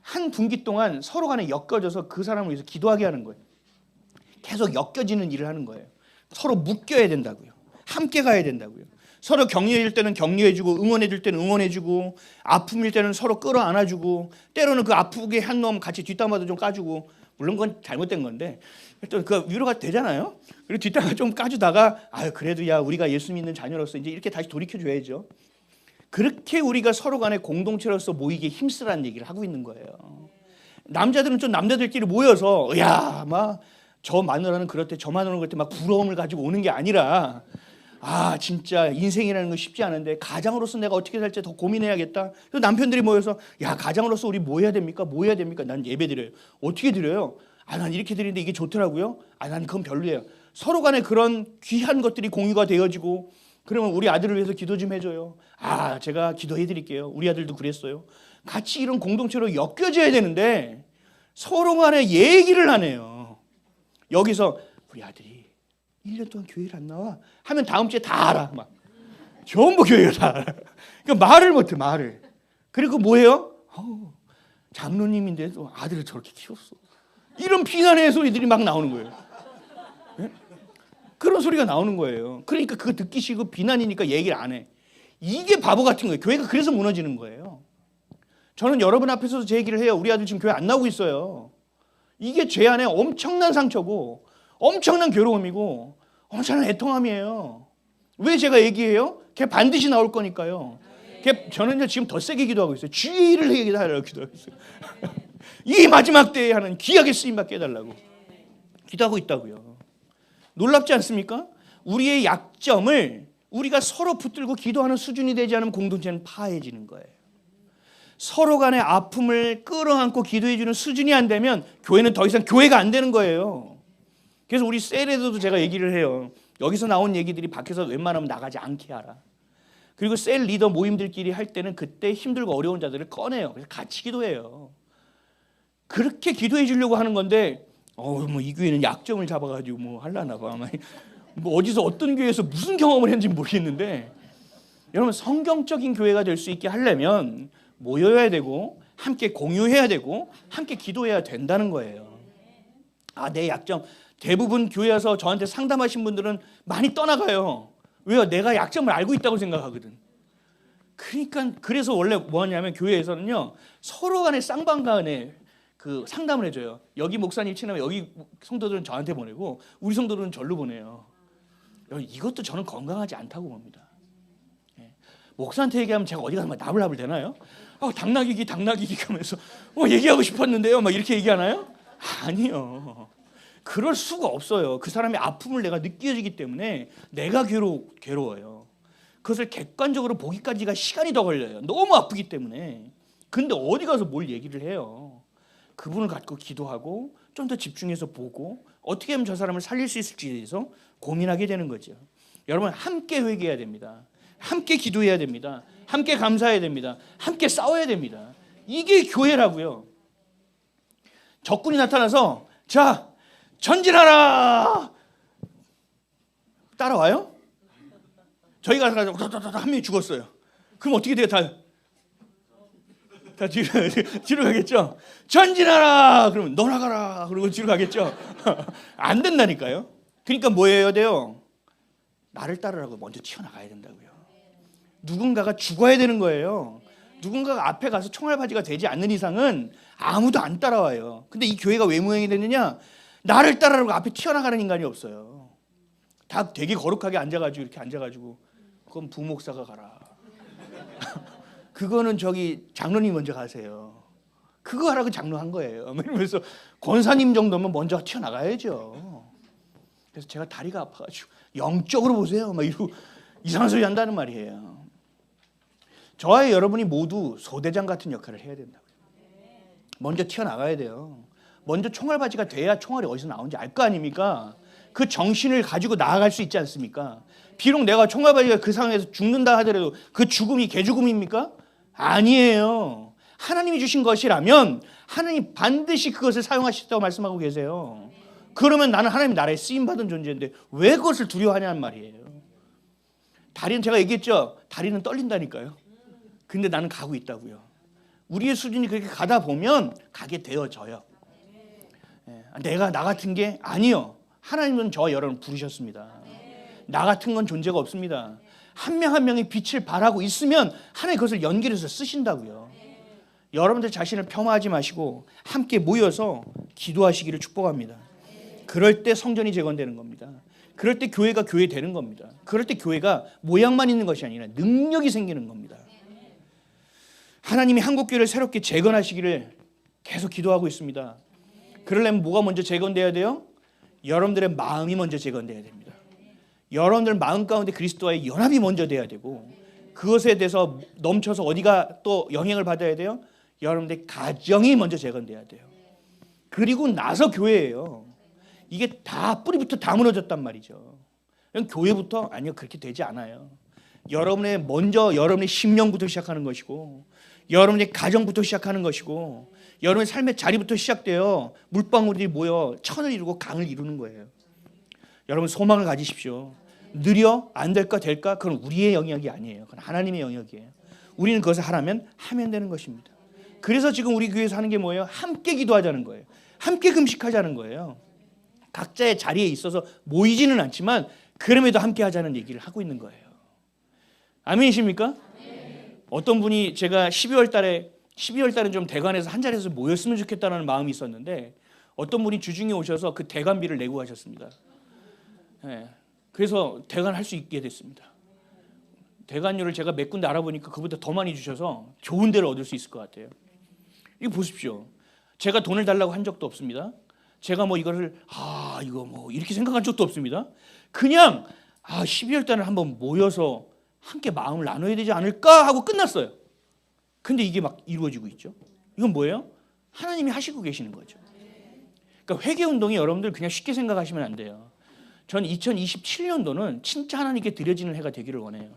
한 분기 동안 서로 간에 엮여져서 그 사람을 위해서 기도하게 하는 거예요. 계속 엮여지는 일을 하는 거예요. 서로 묶여야 된다고요. 함께 가야 된다고요. 서로 격려해줄 때는 격려해주고, 응원해줄 때는 응원해주고, 아픔일 때는 서로 끌어안아주고, 때로는 그 아프게 한 놈 같이 뒷담화도 좀 까주고. 물론 그건 잘못된 건데 또 그 위로가 되잖아요. 그리고 뒷담화 좀 까주다가 그래도 야 우리가 예수 믿는 자녀로서 이제 이렇게 다시 돌이켜줘야죠. 그렇게 우리가 서로 간에 공동체로서 모이게 힘쓰라는 얘기를 하고 있는 거예요. 남자들은 좀 남자들끼리 모여서 막 저 마누라는 그렇대 저 마누라는 그렇대 막 부러움을 가지고 오는 게 아니라, 진짜 인생이라는 건 쉽지 않은데 가장으로서 내가 어떻게 살지 더 고민해야겠다. 그래서 남편들이 모여서 가장으로서 우리 뭐 해야 됩니까? 뭐 해야 됩니까? 난 예배 드려요. 어떻게 드려요? 난 이렇게 드리는데 이게 좋더라고요. 난 그건 별로예요. 서로 간에 그런 귀한 것들이 공유가 되어지고, 그러면 우리 아들을 위해서 기도 좀 해줘요. 제가 기도해 드릴게요. 우리 아들도 그랬어요. 같이 이런 공동체로 엮여져야 되는데 서로 간에 얘기를 하네요. 여기서 우리 아들이 1년 동안 교회를 안 나와 하면 다음 주에 다 알아. 막 전부 교회를 다 알아. 그러니까 말을 못해, 말을. 그리고 뭐예요? 장로님인데도 아들을 저렇게 키웠어. 이런 비난의 소리들이 막 나오는 거예요. 네? 그런 소리가 나오는 거예요. 그러니까 그거 듣기 싫고 비난이니까 얘기를 안 해. 이게 바보 같은 거예요. 교회가 그래서 무너지는 거예요. 저는 여러분 앞에서도 제 얘기를 해요. 우리 아들 지금 교회 안 나오고 있어요. 이게 죄 안에 엄청난 상처고 엄청난 괴로움이고 엄청난 애통함이에요. 왜 제가 얘기해요? 걔 반드시 나올 거니까요. 저는 지금 더 세게 기도하고 있어요. 주의를 해달라고 기도하고 있어요. 이 마지막 때에 하는 귀하게 쓰임받게 해달라고 기도하고 있다고요. 놀랍지 않습니까? 우리의 약점을 우리가 서로 붙들고 기도하는 수준이 되지 않으면 공동체는 파해지는 거예요. 서로 간의 아픔을 끌어안고 기도해주는 수준이 안 되면 교회는 더 이상 교회가 안 되는 거예요. 그래서 우리 셀에서도 제가 얘기를 해요. 여기서 나온 얘기들이 밖에서 웬만하면 나가지 않게 하라. 그리고 셀 리더 모임들끼리 할 때는 그때 힘들고 어려운 자들을 꺼내요. 그래서 같이 기도해요. 그렇게 기도해 주려고 하는 건데 뭐 이 교회는 약점을 잡아가지고 뭐 하려나 봐. 뭐 어디서 어떤 교회에서 무슨 경험을 했는지 모르겠는데, 여러분 성경적인 교회가 될 수 있게 하려면 모여야 되고 함께 공유해야 되고 함께 기도해야 된다는 거예요. 내 약점. 대부분 교회 와서 저한테 상담하신 분들은 많이 떠나가요. 왜요? 내가 약점을 알고 있다고 생각하거든. 그러니까 그래서 원래 뭐 하냐면 교회에서는요, 서로 간에 쌍방 간에 그 상담을 해줘요. 여기 목사님 친하면 여기 성도들은 저한테 보내고 우리 성도들은 절로 보내요. 이것도 저는 건강하지 않다고 봅니다. 목사한테 얘기하면 제가 어디 가서 막 나불나불 되나요? 당나귀기 하면서 얘기하고 싶었는데요 막 이렇게 얘기하나요? 아니요. 그럴 수가 없어요. 그 사람의 아픔을 내가 느껴지기 때문에 내가 괴로워요. 그것을 객관적으로 보기까지가 시간이 더 걸려요. 너무 아프기 때문에. 근데 어디 가서 뭘 얘기를 해요? 그분을 갖고 기도하고 좀 더 집중해서 보고 어떻게 하면 저 사람을 살릴 수 있을지에 대해서 고민하게 되는 거죠. 여러분 함께 회개해야 됩니다. 함께 기도해야 됩니다. 함께 감사해야 됩니다. 함께 싸워야 됩니다. 이게 교회라고요. 적군이 나타나서 자 전진하라 따라와요? 저희가 한 명이 죽었어요. 그럼 어떻게 돼요? 다 뒤로 가겠죠? 전진하라! 그러면 너 나가라! 그러고 뒤로 가겠죠? 안 된다니까요. 그러니까 뭐 해야 돼요? 나를 따르라고 먼저 튀어나가야 된다고요. 누군가가 죽어야 되는 거예요. 누군가가 앞에 가서 총알바지가 되지 않는 이상은 아무도 안 따라와요. 근데 이 교회가 왜 모양이 됐느냐? 나를 따르라고 앞에 튀어나가는 인간이 없어요. 다 되게 거룩하게 앉아가지고 이렇게 앉아가지고 그건 부목사가 가라. 그거는 저기 장로님 먼저 가세요. 그거 하라고 장로한 거예요. 그러면서 권사님 정도면 먼저 튀어나가야죠. 그래서 제가 다리가 아파가지고 영적으로 보세요. 막 이러고 이상한 소리 한다는 말이에요. 저와 여러분이 모두 소대장 같은 역할을 해야 된다고요. 먼저 튀어나가야 돼요. 먼저 총알바지가 돼야 총알이 어디서 나오는지 알 거 아닙니까? 그 정신을 가지고 나아갈 수 있지 않습니까? 비록 내가 총알바지가 그 상황에서 죽는다 하더라도 그 죽음이 개죽음입니까? 아니에요. 하나님이 주신 것이라면 하나님 반드시 그것을 사용하시겠다고 말씀하고 계세요. 그러면 나는 하나님 나라에 쓰임받은 존재인데 왜 그것을 두려워하냐는 말이에요. 다리는 제가 얘기했죠. 다리는 떨린다니까요. 근데 나는 가고 있다고요. 우리의 수준이 그렇게 가다 보면 가게 되어져요. 내가 나 같은 게 아니요. 하나님은 저와 여러분을 부르셨습니다. 나 같은 건 존재가 없습니다. 한 명 한 명이 빛을 발하고 있으면 하나님 그것을 연결해서 쓰신다고요. 여러분들 자신을 폄하하지 마시고 함께 모여서 기도하시기를 축복합니다. 그럴 때 성전이 재건되는 겁니다. 그럴 때 교회가 교회 되는 겁니다. 그럴 때 교회가 모양만 있는 것이 아니라 능력이 생기는 겁니다. 하나님이 한국교회를 새롭게 재건하시기를 계속 기도하고 있습니다. 그러려면 뭐가 먼저 재건돼야 돼요? 여러분들의 마음이 먼저 재건돼야 됩니다. 여러분들 마음 가운데 그리스도와의 연합이 먼저 돼야 되고, 그것에 대해서 넘쳐서 어디가 또 영향을 받아야 돼요? 여러분들 가정이 먼저 재건돼야 돼요. 그리고 나서 교회예요. 이게 다 뿌리부터 다 무너졌단 말이죠. 교회부터 아니요, 그렇게 되지 않아요. 여러분의 심령부터 시작하는 것이고, 여러분의 가정부터 시작하는 것이고, 여러분의 삶의 자리부터 시작돼요. 물방울이 모여 천을 이루고 강을 이루는 거예요. 여러분 소망을 가지십시오. 느려? 안 될까? 될까? 그건 우리의 영역이 아니에요. 그건 하나님의 영역이에요. 우리는 그것을 하라면 하면 되는 것입니다. 그래서 지금 우리 교회에서 하는 게 뭐예요? 함께 기도하자는 거예요. 함께 금식하자는 거예요. 각자의 자리에 있어서 모이지는 않지만 그럼에도 함께 하자는 얘기를 하고 있는 거예요. 아멘이십니까? 어떤 분이 제가 12월 달에 좀 대관에서 한 자리에서 모였으면 좋겠다는 마음이 있었는데, 어떤 분이 주중에 오셔서 그 대관비를 내고 가셨습니다. 그래서 대관할 수 있게 됐습니다. 대관료를 제가 몇 군데 알아보니까 그보다 더 많이 주셔서 좋은 데를 얻을 수 있을 것 같아요. 이거 보십시오. 제가 돈을 달라고 한 적도 없습니다. 제가 뭐 이거를 이거 뭐 이렇게 생각한 적도 없습니다. 그냥 12월 달에 한번 모여서 함께 마음을 나눠야 되지 않을까 하고 끝났어요. 근데 이게 막 이루어지고 있죠. 이건 뭐예요? 하나님이 하시고 계시는 거죠. 그러니까 회개운동이 여러분들 그냥 쉽게 생각하시면 안 돼요. 전 2027년도는 진짜 하나님께 드려지는 해가 되기를 원해요.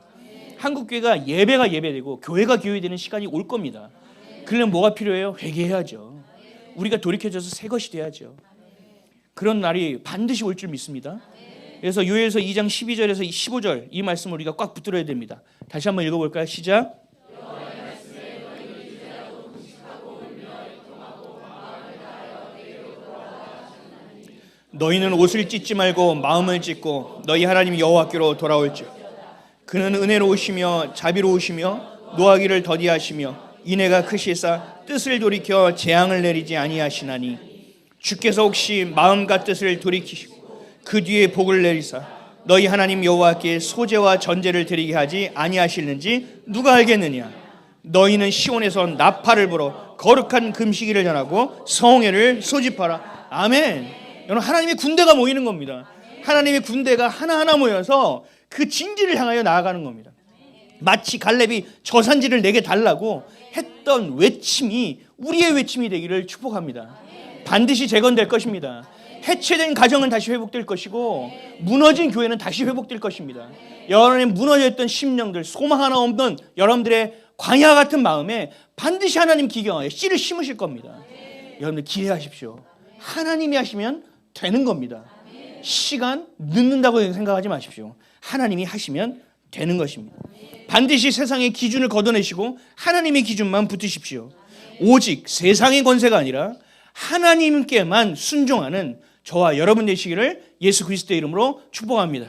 한국교회가 예배가 예배되고 교회가 교회되는 시간이 올 겁니다. 그러려면 뭐가 필요해요? 회개해야죠. 우리가 돌이켜져서 새 것이 돼야죠. 그런 날이 반드시 올 줄 믿습니다. 그래서 요엘서 2장 12절에서 15절 이 말씀을 우리가 꽉 붙들어야 됩니다. 다시 한번 읽어볼까요? 시작. 너희는 옷을 찢지 말고 마음을 찢고 너희 하나님 여호와께로 돌아올지어다. 그는 은혜로우시며 자비로우시며 노하기를 더디하시며 인애가 크시사 뜻을 돌이켜 재앙을 내리지 아니하시나니 주께서 혹시 마음과 뜻을 돌이키시고 그 뒤에 복을 내리사 너희 하나님 여호와께 소제와 전제를 드리게 하지 아니하실는지 누가 알겠느냐. 너희는 시온에서 나팔을 불어 거룩한 금식일을 전하고 성회를 소집하라. 아멘. 여러분, 하나님의 군대가 모이는 겁니다. 하나님의 군대가 하나하나 모여서 그 진지를 향하여 나아가는 겁니다. 마치 갈렙이 저 산지를 내게 달라고 했던 외침이 우리의 외침이 되기를 축복합니다. 반드시 재건될 것입니다. 해체된 가정은 다시 회복될 것이고 무너진 교회는 다시 회복될 것입니다. 여러분의 무너졌던 심령들, 소망 하나 없는 여러분들의 광야 같은 마음에 반드시 하나님 기경하여 씨를 심으실 겁니다. 여러분들 기대하십시오. 하나님이 하시면 되는 겁니다. 시간 늦는다고 생각하지 마십시오. 하나님이 하시면 되는 것입니다. 반드시 세상의 기준을 걷어내시고 하나님의 기준만 붙으십시오. 오직 세상의 권세가 아니라 하나님께만 순종하는 저와 여러분 되시기를 예수 그리스도의 이름으로 축복합니다.